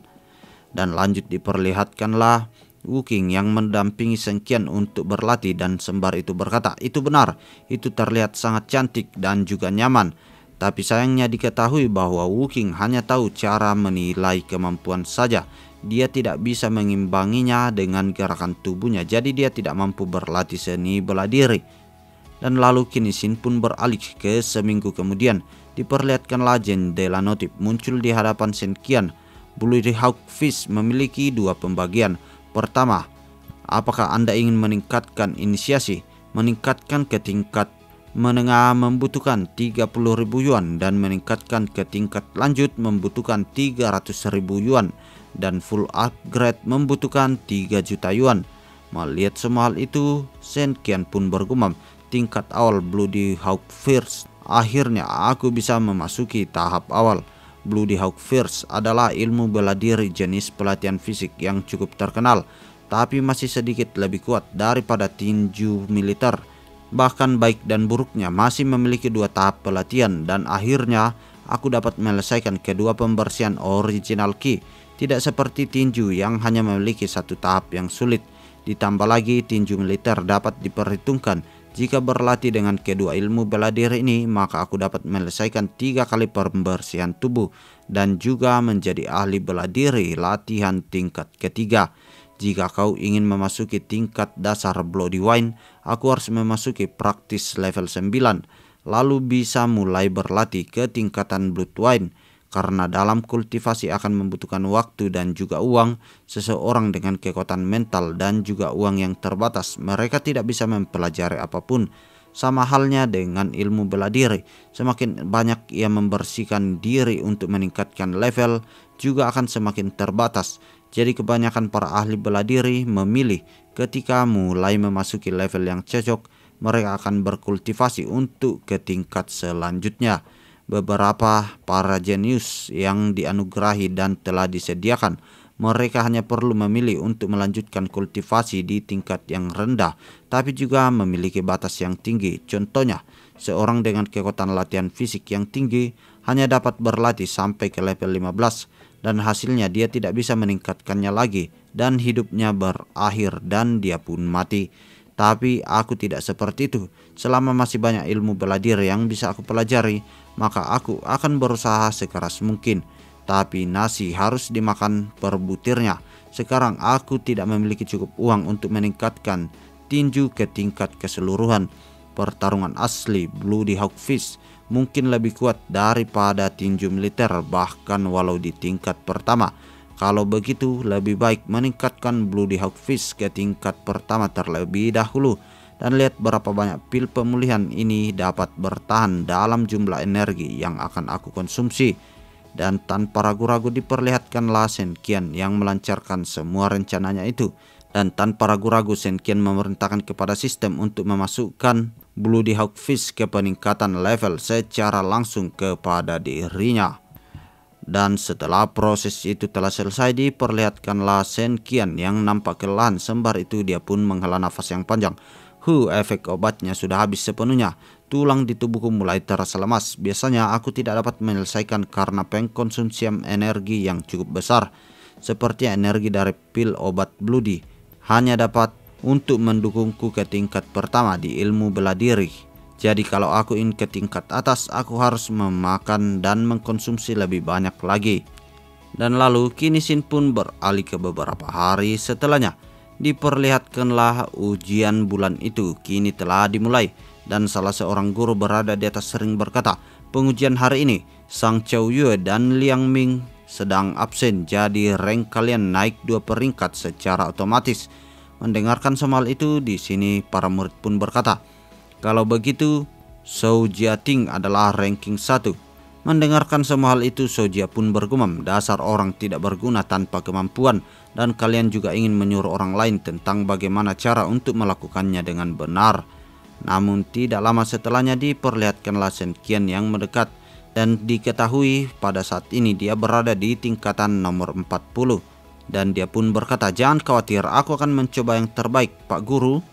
Dan lanjut diperlihatkanlah Wu Qing yang mendampingi Shen Qian untuk berlatih dan sembari itu berkata, itu benar, itu terlihat sangat cantik dan juga nyaman. Tapi sayangnya diketahui bahwa Wu Qing hanya tahu cara menilai kemampuan saja. Dia tidak bisa mengimbanginya dengan gerakan tubuhnya, jadi dia tidak mampu berlatih seni bela diri. Dan lalu kini Shin pun beralih ke seminggu kemudian. Diperlihatkanlah jendela notif muncul di hadapan Shen Qian. Bloody Hawk Fish memiliki 2 pembagian. Pertama, apakah Anda ingin meningkatkan inisiasi? Meningkatkan ke tingkat menengah membutuhkan 30.000 yuan dan meningkatkan ke tingkat lanjut membutuhkan 300.000 yuan. dan full upgrade membutuhkan 3 juta yuan. Melihat semua hal itu, Shen Qian pun bergumam, tingkat awal Bloody Hawk First. Akhirnya aku bisa memasuki tahap awal. Bloody Hawk First adalah ilmu bela diri jenis pelatihan fisik yang cukup terkenal, tapi masih sedikit lebih kuat daripada tinju militer. Bahkan baik dan buruknya masih memiliki 2 tahap pelatihan, dan akhirnya aku dapat menyelesaikan kedua pembersihan original ki. Tidak seperti tinju yang hanya memiliki 1 tahap yang sulit. Ditambah lagi tinju militer dapat diperhitungkan. Jika berlatih dengan kedua ilmu bela diri ini, maka aku dapat menyelesaikan 3 kali pembersihan tubuh dan juga menjadi ahli bela diri latihan tingkat ketiga. Jika kau ingin memasuki tingkat dasar Bloody Wine, aku harus memasuki praktis level 9, lalu bisa mulai berlatih ke tingkatan Blood Wine. Karena dalam kultivasi akan membutuhkan waktu dan juga uang, seseorang dengan kekuatan mental dan juga uang yang terbatas, mereka tidak bisa mempelajari apapun. Sama halnya dengan ilmu bela diri, semakin banyak ia membersihkan diri untuk meningkatkan level, juga akan semakin terbatas. Jadi kebanyakan para ahli bela diri memilih ketika mulai memasuki level yang cocok, mereka akan berkultivasi untuk ke tingkat selanjutnya. Beberapa para jenius yang dianugerahi dan telah disediakan, mereka hanya perlu memilih untuk melanjutkan kultivasi di tingkat yang rendah, tapi juga memiliki batas yang tinggi. Contohnya, seorang dengan kekuatan latihan fisik yang tinggi hanya dapat berlatih sampai ke level 15, dan hasilnya dia tidak bisa meningkatkannya lagi, dan hidupnya berakhir dan dia pun mati. Tapi aku tidak seperti itu. Selama masih banyak ilmu bela diri yang bisa aku pelajari, maka aku akan berusaha sekeras mungkin. Tapi nasi harus dimakan per butirnya. Sekarang aku tidak memiliki cukup uang untuk meningkatkan tinju ke tingkat keseluruhan. Pertarungan asli Bloody Hawk Fist mungkin lebih kuat daripada tinju militer, bahkan walau di tingkat pertama. Kalau begitu, lebih baik meningkatkan Bloody Hawk Fist ke tingkat pertama terlebih dahulu, dan lihat berapa banyak pil pemulihan ini dapat bertahan dalam jumlah energi yang akan aku konsumsi. Dan tanpa ragu-ragu diperlihatkanlah Shen Qian yang melancarkan semua rencananya itu. Dan tanpa ragu-ragu Shen Qian memerintahkan kepada sistem untuk memasukkan Bloody Hawk Fist ke peningkatan level secara langsung kepada dirinya. Dan setelah proses itu telah selesai, diperlihatkanlah Shen Qian yang nampak kelelahan. Sembar itu dia pun menghela nafas yang panjang. Efek obatnya sudah habis sepenuhnya. Tulang di tubuhku mulai terasa lemas. Biasanya aku tidak dapat menyelesaikan karena pengkonsumsian energi yang cukup besar. Seperti energi dari pil obat Bloody hanya dapat untuk mendukungku ke tingkat pertama di ilmu bela diri. Jadi kalau aku ingin ke tingkat atas, aku harus memakan dan mengkonsumsi lebih banyak lagi. Dan lalu kini Shin pun beralih ke beberapa hari setelahnya. Diperlihatkanlah ujian bulan itu kini telah dimulai. Dan salah seorang guru berada di atas sering berkata, pengujian hari ini, Sang Chou Yue dan Liang Ming sedang absen, jadi rank kalian naik 2 peringkat secara otomatis. Mendengarkan soal itu, di sini para murid pun berkata, kalau begitu, Shou Jiating adalah ranking 1. Mendengarkan semua hal itu, Shou Jia pun bergumam, dasar orang tidak berguna tanpa kemampuan, dan kalian juga ingin menyuruh orang lain tentang bagaimana cara untuk melakukannya dengan benar. Namun tidak lama setelahnya diperlihatkanlah Shen Qian yang mendekat, dan diketahui pada saat ini dia berada di tingkatan nomor 40. Dan dia pun berkata, jangan khawatir, aku akan mencoba yang terbaik, Pak Guru.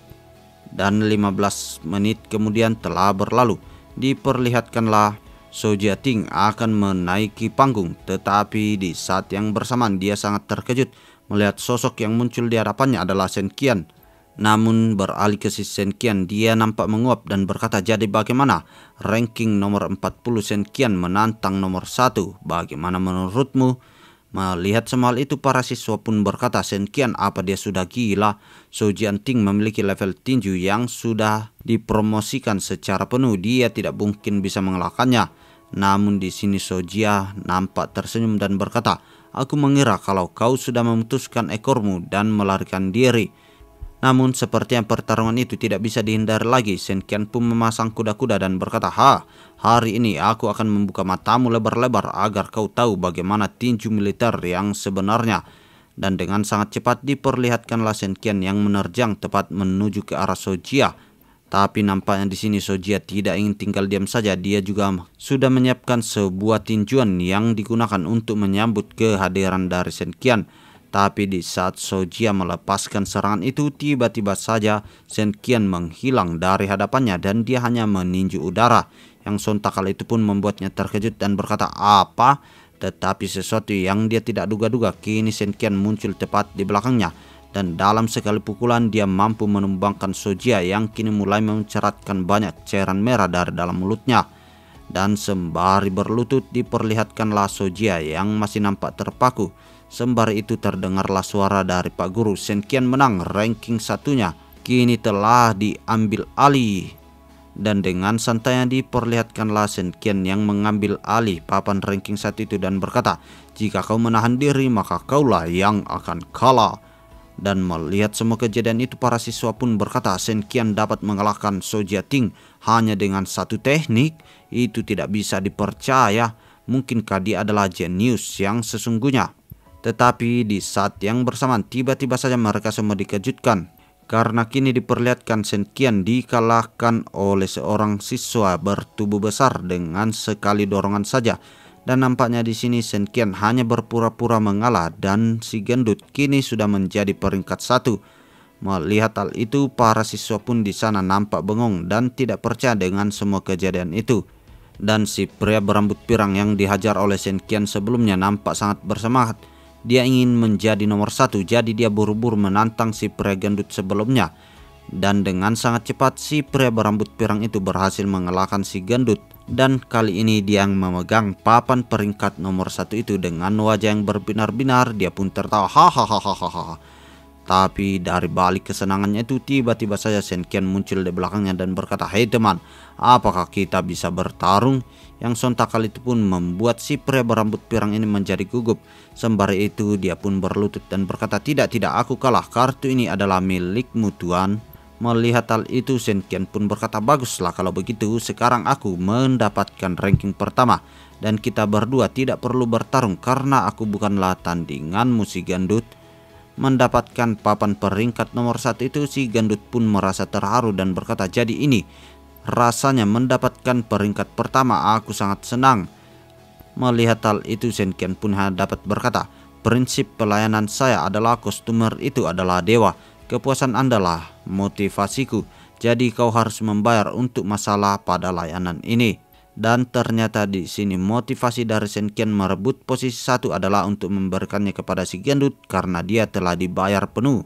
Dan 15 menit kemudian telah berlalu. Diperlihatkanlah Shou Jiating akan menaiki panggung, tetapi di saat yang bersamaan dia sangat terkejut melihat sosok yang muncul di hadapannya adalah Shen Qian. Namun beralih ke si Shen Qian, dia nampak menguap dan berkata, jadi bagaimana? Ranking nomor 40 Shen Qian menantang nomor 1. Bagaimana menurutmu? Melihat semua hal itu, para siswa pun berkata, Shen Qian apa dia sudah gila? Shou Jiating memiliki level tinju yang sudah dipromosikan secara penuh, dia tidak mungkin bisa mengalahkannya. Namun di sini Shou Jia nampak tersenyum dan berkata, aku mengira kalau kau sudah memutuskan ekormu dan melarikan diri. Namun sepertinya pertarungan itu tidak bisa dihindari lagi. Shen Qian pun memasang kuda-kuda dan berkata, hari ini aku akan membuka matamu lebar-lebar agar kau tahu bagaimana tinju militer yang sebenarnya." Dan dengan sangat cepat diperlihatkanlah Shen Qian yang menerjang tepat menuju ke arah Sojia. Tapi nampaknya di sini Sojia tidak ingin tinggal diam saja. Dia juga sudah menyiapkan sebuah tinjuan yang digunakan untuk menyambut kehadiran dari Shen Qian. Tapi di saat Sojia melepaskan serangan itu, tiba-tiba saja Shen Qian menghilang dari hadapannya dan dia hanya meninju udara. Yang sontak kali itu pun membuatnya terkejut dan berkata, "Apa?" Tetapi sesuatu yang dia tidak duga-duga, kini Shen Qian muncul tepat di belakangnya. Dan dalam sekali pukulan dia mampu menumbangkan Sojia yang kini mulai menceratkan banyak cairan merah dari dalam mulutnya. Dan sembari berlutut diperlihatkanlah Sojia yang masih nampak terpaku. Sembari itu terdengarlah suara dari Pak Guru, Shen Qian menang, ranking satunya kini telah diambil alih. Dan dengan santainya diperlihatkanlah Shen Qian yang mengambil alih papan ranking 1 itu dan berkata, "Jika kau menahan diri maka kaulah yang akan kalah." Dan melihat semua kejadian itu, para siswa pun berkata Shen Qian dapat mengalahkan Zhou Jiating hanya dengan satu teknik. Itu tidak bisa dipercaya. Mungkinkah dia adalah jenius yang sesungguhnya? Tetapi di saat yang bersamaan tiba-tiba saja mereka semua dikejutkan karena kini diperlihatkan Shen Qian dikalahkan oleh seorang siswa bertubuh besar dengan sekali dorongan saja. Dan nampaknya di sini Shen Qian hanya berpura-pura mengalah dan si gendut kini sudah menjadi peringkat 1. Melihat hal itu, para siswa pun di sana nampak bengong dan tidak percaya dengan semua kejadian itu. Dan si pria berambut pirang yang dihajar oleh Shen Qian sebelumnya nampak sangat bersemangat. Dia ingin menjadi nomor 1, jadi dia buru-buru menantang si pria gendut sebelumnya. Dan dengan sangat cepat si pria berambut pirang itu berhasil mengalahkan si gendut. Dan kali ini dia yang memegang papan peringkat nomor 1 itu. Dengan wajah yang berbinar-binar dia pun tertawa, hahaha. Tapi dari balik kesenangannya itu tiba-tiba saja Shen Qian muncul di belakangnya dan berkata, "Hei teman, apakah kita bisa bertarung?" Yang sontak kali itu pun membuat si pria berambut pirang ini menjadi gugup. Sembari itu dia pun berlutut dan berkata, Tidak, aku kalah. Kartu ini adalah milikmu tuan." Melihat hal itu Shen Qian pun berkata, "Baguslah kalau begitu, sekarang aku mendapatkan ranking pertama. Dan kita berdua tidak perlu bertarung karena aku bukanlah tandinganmu si gendut." Mendapatkan papan peringkat nomor 1 itu si gendut pun merasa terharu dan berkata, "Jadi ini rasanya mendapatkan peringkat pertama, aku sangat senang." Melihat hal itu Shen Qian pun dapat berkata, "Prinsip pelayanan saya adalah customer itu adalah dewa. Kepuasan Anda lah motivasiku. Jadi kau harus membayar untuk masalah pada layanan ini." Dan ternyata di sini motivasi dari Shen Qian merebut posisi 1 adalah untuk memberikannya kepada si gendut karena dia telah dibayar penuh.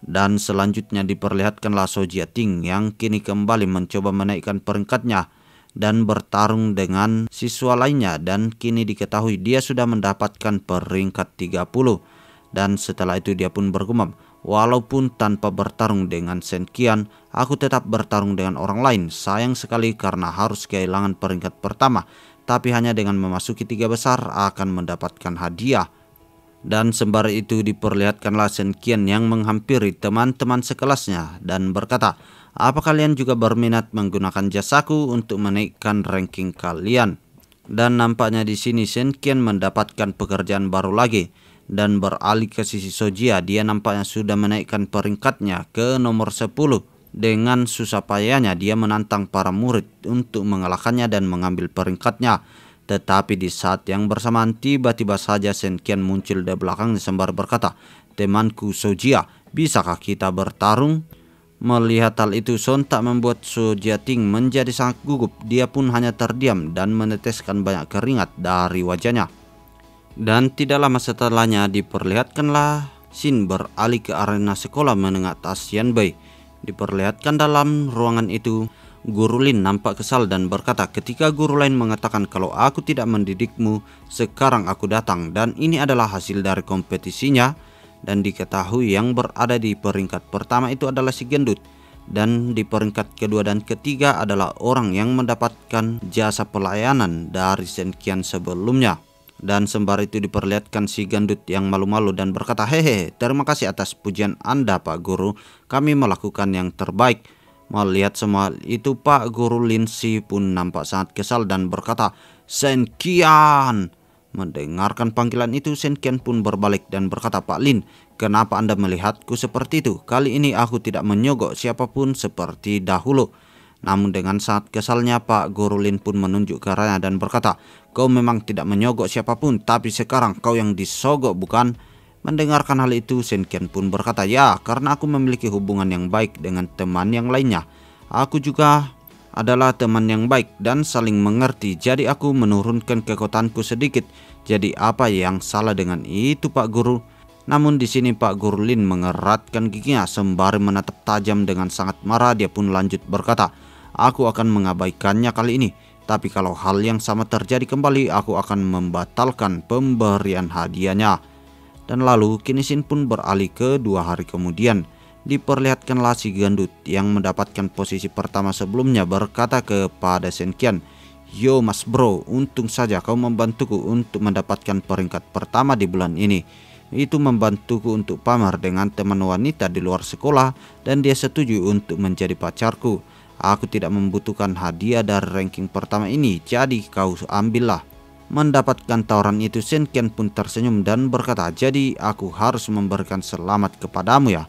Dan selanjutnya diperlihatkanlah Zhou Jiating yang kini kembali mencoba menaikkan peringkatnya dan bertarung dengan siswa lainnya. Dan kini diketahui dia sudah mendapatkan peringkat 30. Dan setelah itu dia pun bergumam, "Walaupun tanpa bertarung dengan Shen Qian, aku tetap bertarung dengan orang lain. Sayang sekali karena harus kehilangan peringkat pertama. Tapi hanya dengan memasuki 3 besar akan mendapatkan hadiah." Dan sembari itu diperlihatkanlah Shen Qian yang menghampiri teman-teman sekelasnya dan berkata, "Apa kalian juga berminat menggunakan jasaku untuk menaikkan ranking kalian?" Dan nampaknya di sini Shen Qian mendapatkan pekerjaan baru lagi. Dan beralih ke sisi Sojia, dia nampaknya sudah menaikkan peringkatnya ke nomor 10. Dengan susah payahnya dia menantang para murid untuk mengalahkannya dan mengambil peringkatnya. Tetapi di saat yang bersamaan tiba-tiba saja Shen Qian muncul di belakangnya sembari berkata, "Temanku Sojia, bisakah kita bertarung?" Melihat hal itu sontak membuat Zhou Jiating menjadi sangat gugup. Dia pun hanya terdiam dan meneteskan banyak keringat dari wajahnya. Dan tidak lama setelahnya diperlihatkanlah Xin beralih ke arena sekolah menengah atas Yanbei. Diperlihatkan dalam ruangan itu Guru Lin nampak kesal dan berkata, "Ketika guru lain mengatakan kalau aku tidak mendidikmu, sekarang aku datang dan ini adalah hasil dari kompetisinya." Dan diketahui yang berada di peringkat pertama itu adalah si gendut. Dan di peringkat kedua dan ketiga adalah orang yang mendapatkan jasa pelayanan dari Shen Qian sebelumnya. Dan sembari itu diperlihatkan si gendut yang malu-malu dan berkata, "Hehe, terima kasih atas pujian Anda Pak Guru, kami melakukan yang terbaik." Melihat semua itu Pak Guru Linsi pun nampak sangat kesal dan berkata, "Senkian!" Mendengarkan panggilan itu, Senkian pun berbalik dan berkata, "Pak Lin, kenapa Anda melihatku seperti itu? Kali ini aku tidak menyogok siapapun seperti dahulu." Namun dengan sangat kesalnya Pak Guru Lin pun menunjuk ke arahnya dan berkata, "Kau memang tidak menyogok siapapun, tapi sekarang kau yang disogok, bukan?" Mendengarkan hal itu, Senkian pun berkata, "Ya, karena aku memiliki hubungan yang baik dengan teman yang lainnya. Aku juga adalah teman yang baik dan saling mengerti, jadi aku menurunkan kekuatanku sedikit. Jadi apa yang salah dengan itu Pak Guru?" Namun di sini Pak Guru Lin mengeratkan giginya sembari menatap tajam dengan sangat marah. Dia pun lanjut berkata, "Aku akan mengabaikannya kali ini. Tapi kalau hal yang sama terjadi kembali, aku akan membatalkan pemberian hadiahnya." Dan lalu Kini Sin pun beralih ke 2 hari kemudian. Diperlihatkanlah si gendut yang mendapatkan posisi pertama sebelumnya berkata kepada Senkian, "Yo mas bro, untung saja kau membantuku untuk mendapatkan peringkat pertama di bulan ini. Itu membantuku untuk pamer dengan teman wanita di luar sekolah dan dia setuju untuk menjadi pacarku. Aku tidak membutuhkan hadiah dari ranking pertama ini, jadi kau ambillah." Mendapatkan tawaran itu, Senkian pun tersenyum dan berkata, "Jadi aku harus memberikan selamat kepadamu ya?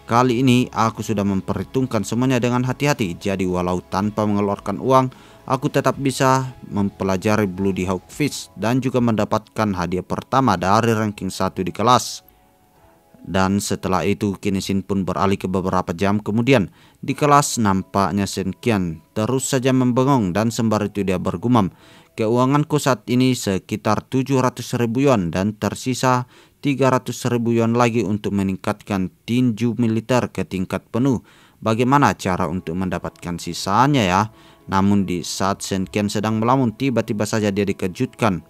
Kali ini aku sudah memperhitungkan semuanya dengan hati-hati, jadi walau tanpa mengeluarkan uang, aku tetap bisa mempelajari Bloody Hawk Fish dan juga mendapatkan hadiah pertama dari ranking 1 di kelas." Dan setelah itu Kini Sin pun beralih ke beberapa jam kemudian. Di kelas nampaknya Senkian terus saja membengong dan sembari itu dia bergumam, "Keuanganku saat ini sekitar 700.000 yuan dan tersisa 300.000 yuan lagi untuk meningkatkan tinju militer ke tingkat penuh. Bagaimana cara untuk mendapatkan sisanya ya?" Namun di saat Senkian sedang melamun, tiba-tiba saja dia dikejutkan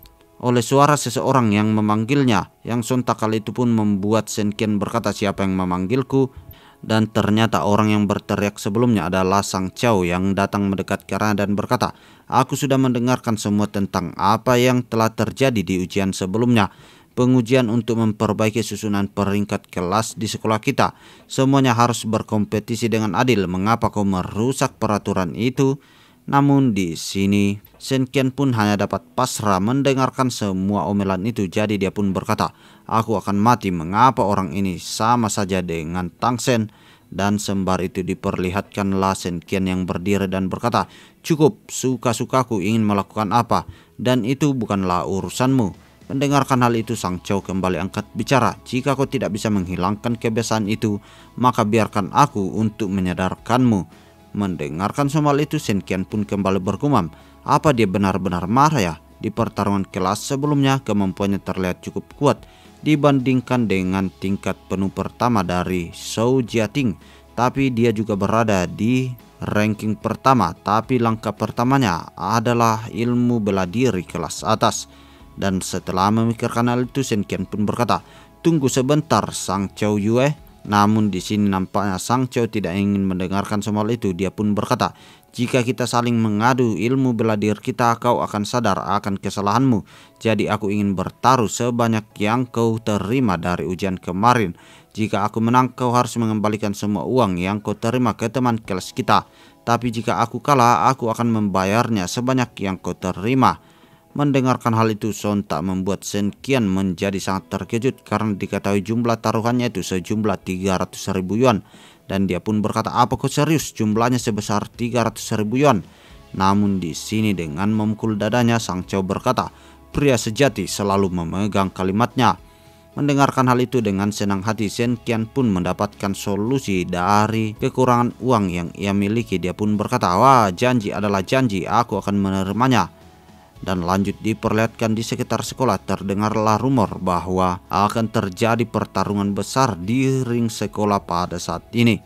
oleh suara seseorang yang memanggilnya, yang sontak kali itu pun membuat Senkian berkata, "Siapa yang memanggilku?" Dan ternyata orang yang berteriak sebelumnya adalah Sang Chao yang datang mendekat ke arahnya dan berkata, "Aku sudah mendengarkan semua tentang apa yang telah terjadi di ujian sebelumnya. Pengujian untuk memperbaiki susunan peringkat kelas di sekolah kita. Semuanya harus berkompetisi dengan adil. Mengapa kau merusak peraturan itu?" Namun di sini Senkian pun hanya dapat pasrah mendengarkan semua omelan itu. Jadi dia pun berkata, "Aku akan mati. Mengapa orang ini sama saja dengan Tang Sen?" Dan sembari itu diperlihatkanlah Senkian yang berdiri dan berkata, "Cukup, suka-sukaku ingin melakukan apa, dan itu bukanlah urusanmu." Mendengarkan hal itu Sang Chao kembali angkat bicara, "Jika kau tidak bisa menghilangkan kebiasaan itu, maka biarkan aku untuk menyadarkanmu." Mendengarkan semua itu Senkian pun kembali bergumam, apa dia benar-benar marah ya? Di pertarungan kelas sebelumnya kemampuannya terlihat cukup kuat dibandingkan dengan tingkat penuh pertama dari Shou Jiating, tapi dia juga berada di ranking pertama, tapi langkah pertamanya adalah ilmu bela diri kelas atas. Dan setelah memikirkan hal itu Senkian pun berkata, "Tunggu sebentar Sang Chao Yue." Namun di sini nampaknya Sang Chao tidak ingin mendengarkan semua itu. Dia pun berkata, "Jika kita saling mengadu ilmu bela diri kita, kau akan sadar akan kesalahanmu. Jadi aku ingin bertaruh sebanyak yang kau terima dari ujian kemarin. Jika aku menang, kau harus mengembalikan semua uang yang kau terima ke teman kelas kita. Tapi jika aku kalah, aku akan membayarnya sebanyak yang kau terima." Mendengarkan hal itu sontak membuat Senkian menjadi sangat terkejut karena diketahui jumlah taruhannya itu sejumlah 300.000 yuan. Dan dia pun berkata, "Apa kau serius jumlahnya sebesar 300.000 yuan?" Namun di sini dengan memukul dadanya Sang Chao berkata, "Pria sejati selalu memegang kalimatnya." Mendengarkan hal itu dengan senang hati Senkian pun mendapatkan solusi dari kekurangan uang yang ia miliki. Dia pun berkata, "Wah, janji adalah janji, aku akan menerimanya." Dan lanjut diperlihatkan di sekitar sekolah terdengarlah rumor bahwa akan terjadi pertarungan besar di ring sekolah pada saat ini.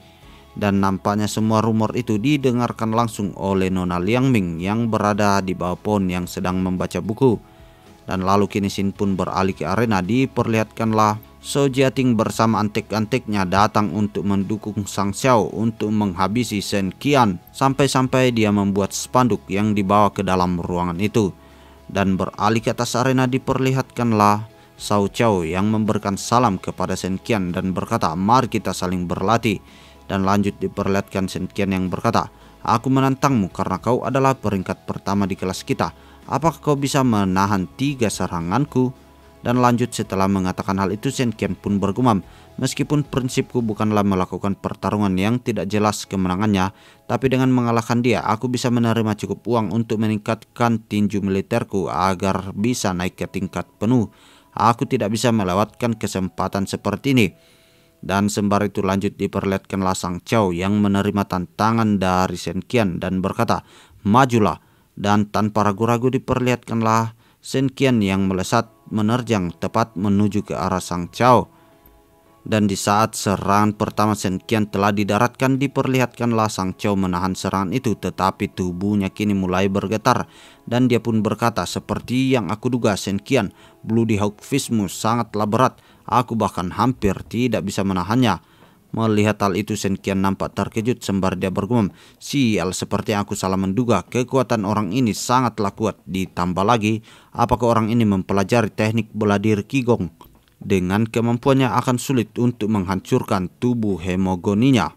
Dan nampaknya semua rumor itu didengarkan langsung oleh Nona Liangming yang berada di bawah pohon yang sedang membaca buku. Dan lalu Kini Sin pun beralih ke arena. Diperlihatkanlah Shou Jiating bersama antek-anteknya datang untuk mendukung Sang Xiao untuk menghabisi Senkian. Sampai-sampai dia membuat spanduk yang dibawa ke dalam ruangan itu. Dan beralih ke atas arena diperlihatkanlah Cao Cao yang memberikan salam kepada Shen Qian dan berkata, mari kita saling berlatih. Dan lanjut diperlihatkan Shen Qian yang berkata, aku menantangmu karena kau adalah peringkat pertama di kelas kita. Apakah kau bisa menahan 3 seranganku? Dan lanjut setelah mengatakan hal itu Shen Qian pun bergumam, meskipun prinsipku bukanlah melakukan pertarungan yang tidak jelas kemenangannya, tapi dengan mengalahkan dia aku bisa menerima cukup uang untuk meningkatkan tinju militerku agar bisa naik ke tingkat penuh. Aku tidak bisa melewatkan kesempatan seperti ini. Dan sembari itu lanjut diperlihatkanlah Sang Cao yang menerima tantangan dari Shen Qian dan berkata, majulah. Dan tanpa ragu-ragu diperlihatkanlah Shen Qian yang melesat menerjang tepat menuju ke arah Sang Cao. Dan di saat serangan pertama Shen Qian telah didaratkan, diperlihatkanlah Sang Cao menahan serangan itu, tetapi tubuhnya kini mulai bergetar. Dan dia pun berkata, seperti yang aku duga Shen Qian, Bloody Hawk Fistmu sangatlah berat, aku bahkan hampir tidak bisa menahannya. Melihat hal itu Shen Qian nampak terkejut sembari dia bergumam, sial, seperti yang aku salah menduga, kekuatan orang ini sangatlah kuat. Ditambah lagi, apakah orang ini mempelajari teknik bela diri Qigong? Dengan kemampuannya akan sulit untuk menghancurkan tubuh hemogoninya.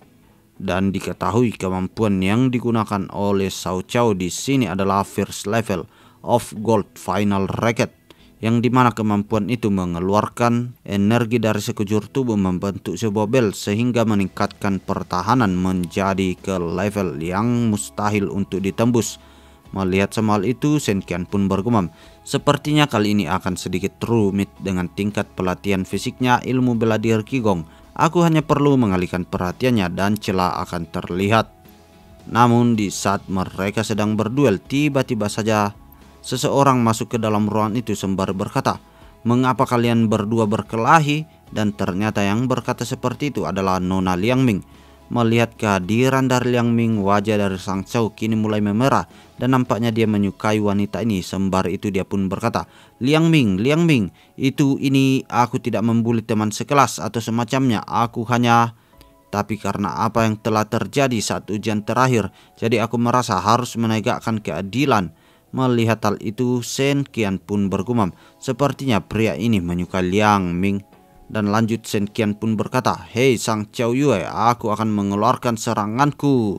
Dan diketahui kemampuan yang digunakan oleh Cao Cao di sini adalah first level of Gold Final Racket, yang dimana kemampuan itu mengeluarkan energi dari sekujur tubuh membentuk sebuah bel sehingga meningkatkan pertahanan menjadi ke level yang mustahil untuk ditembus. Melihat semua hal itu Shen Qian pun bergumam, sepertinya kali ini akan sedikit rumit dengan tingkat pelatihan fisiknya ilmu bela diri Qigong. Aku hanya perlu mengalihkan perhatiannya dan celah akan terlihat. Namun di saat mereka sedang berduel, tiba-tiba saja seseorang masuk ke dalam ruangan itu sembari berkata, mengapa kalian berdua berkelahi? Dan ternyata yang berkata seperti itu adalah Nona Liang Ming. Melihat kehadiran dari Liang Ming, wajah dari Sang Cao kini mulai memerah dan nampaknya dia menyukai wanita ini. Sembari itu dia pun berkata, Liang Ming, ini aku tidak membuli teman sekelas atau semacamnya, aku hanya... Tapi karena apa yang telah terjadi saat ujian terakhir, jadi aku merasa harus menegakkan keadilan. Melihat hal itu Shen Qian pun bergumam, sepertinya pria ini menyukai Liang Ming. Dan lanjut Shen Qian pun berkata, hei Sang Cao Yue, aku akan mengeluarkan seranganku.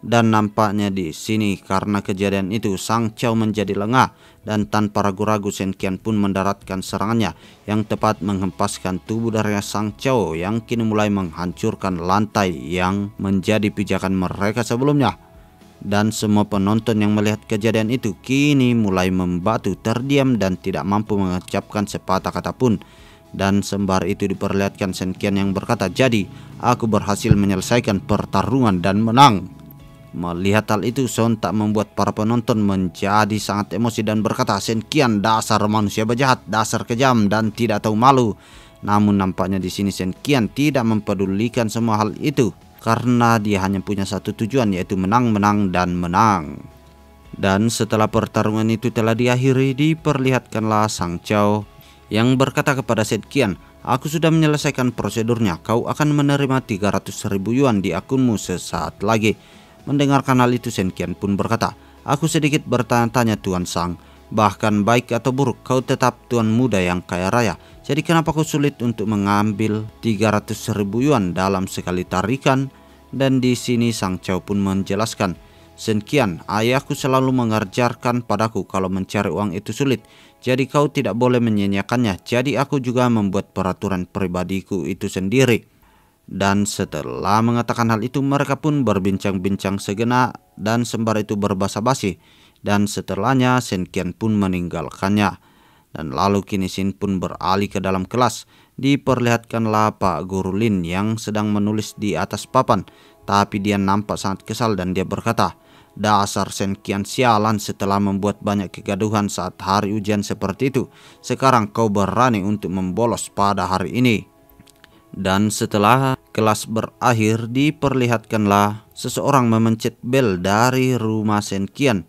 Dan nampaknya di sini karena kejadian itu Sang Cao menjadi lengah dan tanpa ragu-ragu Shen Qian pun mendaratkan serangannya yang tepat menghempaskan tubuh dari Sang Cao yang kini mulai menghancurkan lantai yang menjadi pijakan mereka sebelumnya. Dan semua penonton yang melihat kejadian itu kini mulai membatu terdiam dan tidak mampu mengucapkan sepatah kata pun. Dan sembari itu diperlihatkan Shen Qian yang berkata, jadi aku berhasil menyelesaikan pertarungan dan menang. Melihat hal itu sontak membuat para penonton menjadi sangat emosi dan berkata, Shen Qian, dasar manusia bejahat, dasar kejam dan tidak tahu malu. Namun nampaknya di sini Shen Qian tidak mempedulikan semua hal itu, karena dia hanya punya satu tujuan, yaitu menang, menang, dan menang. Dan setelah pertarungan itu telah diakhiri, diperlihatkanlah Sang Cao yang berkata kepada Shen Qian, aku sudah menyelesaikan prosedurnya, kau akan menerima 300.000 yuan di akunmu sesaat lagi. Mendengarkan hal itu Shen Qian pun berkata, aku sedikit bertanya-tanya Tuan Sang, bahkan baik atau buruk kau tetap tuan muda yang kaya raya, jadi kenapa kau sulit untuk mengambil 300.000 yuan dalam sekali tarikan? Dan di sini Sang Cao pun menjelaskan, Shen Qian, ayahku selalu mengajarkan padaku kalau mencari uang itu sulit, jadi kau tidak boleh menyanyiakannya. Jadi aku juga membuat peraturan pribadiku itu sendiri. Dan setelah mengatakan hal itu mereka pun berbincang-bincang sejenak dan sembari itu berbasa-basi. Dan setelahnya Shen Qian pun meninggalkannya. Dan lalu kini Shin pun beralih ke dalam kelas. Diperlihatkanlah Pak Guru Lin yang sedang menulis di atas papan. Tapi dia nampak sangat kesal dan dia berkata, dasar Shen Qian sialan, setelah membuat banyak kegaduhan saat hari ujian seperti itu, sekarang kau berani untuk membolos pada hari ini. Dan setelah kelas berakhir diperlihatkanlah seseorang memencet bel dari rumah Shen Qian.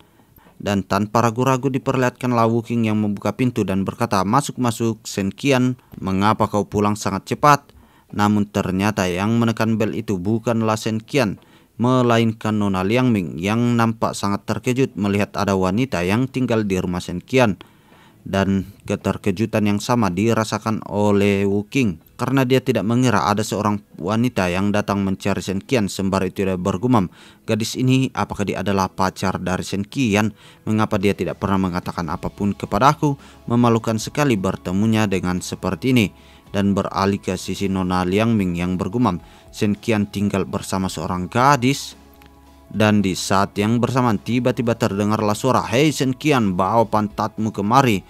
Dan tanpa ragu-ragu diperlihatkanlah Wu Qing yang membuka pintu dan berkata, masuk-masuk Shen Qian, mengapa kau pulang sangat cepat? Namun ternyata yang menekan bel itu bukanlah Shen Qian. melainkan Nona Liangming yang nampak sangat terkejut melihat ada wanita yang tinggal di rumah Shen Qian. Dan keterkejutan yang sama dirasakan oleh Wu Qing karena dia tidak mengira ada seorang wanita yang datang mencari Shen Qian. Sembari itu dia bergumam, gadis ini apakah dia adalah pacar dari Shen Qian? Mengapa dia tidak pernah mengatakan apapun kepadaku? Memalukan sekali bertemunya dengan seperti ini. Dan beralih ke sisi Nona Liangming yang bergumam, Shen Qian tinggal bersama seorang gadis. Dan di saat yang bersamaan tiba-tiba terdengarlah suara, "Hei Shen Qian, bawa pantatmu kemari."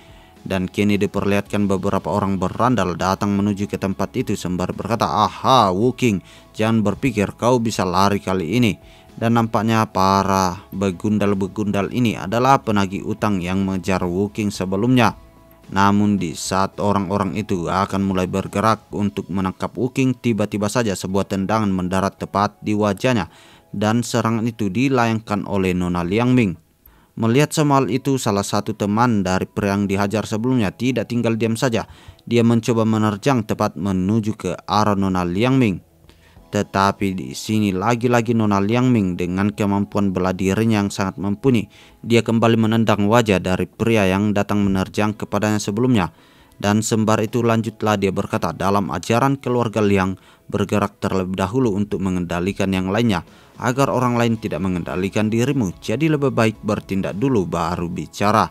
Dan kini diperlihatkan beberapa orang berandal datang menuju ke tempat itu sembari berkata, "Aha, Wu Qing, jangan berpikir kau bisa lari kali ini." Dan nampaknya para begundal-begundal ini adalah penagih utang yang mengejar Wu Qing sebelumnya. Namun di saat orang-orang itu akan mulai bergerak untuk menangkap Wu Qing, tiba-tiba saja sebuah tendangan mendarat tepat di wajahnya. Dan serangan itu dilayangkan oleh Nona Liangming. Melihat semua hal itu, salah satu teman dari pria yang dihajar sebelumnya tidak tinggal diam saja. Dia mencoba menerjang tepat menuju ke arah Nona Liangming. Tetapi di sini lagi-lagi Nona Liangming dengan kemampuan bela dirinya yang sangat mumpuni, dia kembali menendang wajah dari pria yang datang menerjang kepadanya sebelumnya. Dan sembari itu lanjutlah dia berkata, dalam ajaran keluarga Liang, bergerak terlebih dahulu untuk mengendalikan yang lainnya, agar orang lain tidak mengendalikan dirimu. Jadi lebih baik bertindak dulu baru bicara.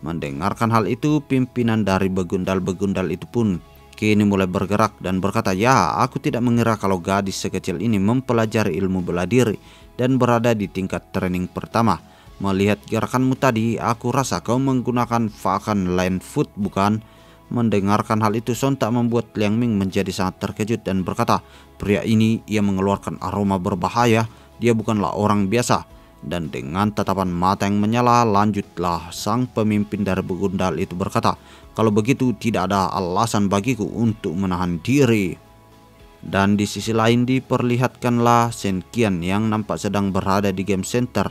Mendengarkan hal itu, pimpinan dari begundal-begundal itu pun kini mulai bergerak dan berkata, "Ya, aku tidak mengira kalau gadis sekecil ini mempelajari ilmu bela diri dan berada di tingkat training pertama. Melihat gerakanmu tadi, aku rasa kau menggunakan Fakan Land Foot, bukan?" Mendengarkan hal itu sontak membuat Liangming menjadi sangat terkejut dan berkata, "Pria ini, ia mengeluarkan aroma berbahaya. Dia bukanlah orang biasa." Dan dengan tatapan mata yang menyala, lanjutlah sang pemimpin dari begundal itu berkata, "Kalau begitu tidak ada alasan bagiku untuk menahan diri." Dan di sisi lain diperlihatkanlah Shen Qian yang nampak sedang berada di game center.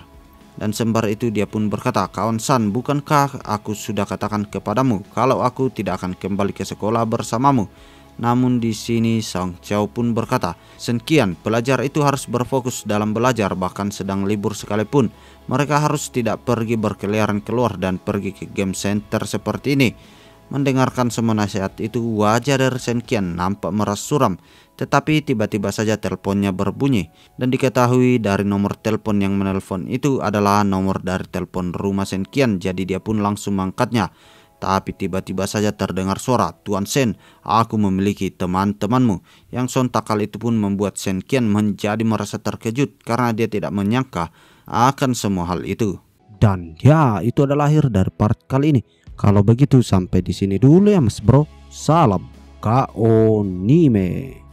Dan sembari itu dia pun berkata, "Kawan San, bukankah aku sudah katakan kepadamu kalau aku tidak akan kembali ke sekolah bersamamu?" Namun di sini Song Chao pun berkata, "Shen Qian, pelajar itu harus berfokus dalam belajar, bahkan sedang libur sekalipun. Mereka harus tidak pergi berkeliaran keluar dan pergi ke game center seperti ini." Mendengarkan semua nasihat itu, wajah dari Shen Qian nampak meras suram. Tetapi tiba-tiba saja teleponnya berbunyi dan diketahui dari nomor telepon yang menelpon itu adalah nomor dari telepon rumah Shen Qian. Jadi dia pun langsung mengangkatnya. Tapi tiba-tiba saja terdengar suara, "Tuan Shen, aku memiliki teman-temanmu." Yang sontak kali itu pun membuat Shen Qian menjadi merasa terkejut karena dia tidak menyangka akan semua hal itu. Dan ya, itu adalah akhir dari part kali ini. Kalau begitu sampai di sini dulu ya Mas Bro. Salam Kaonime.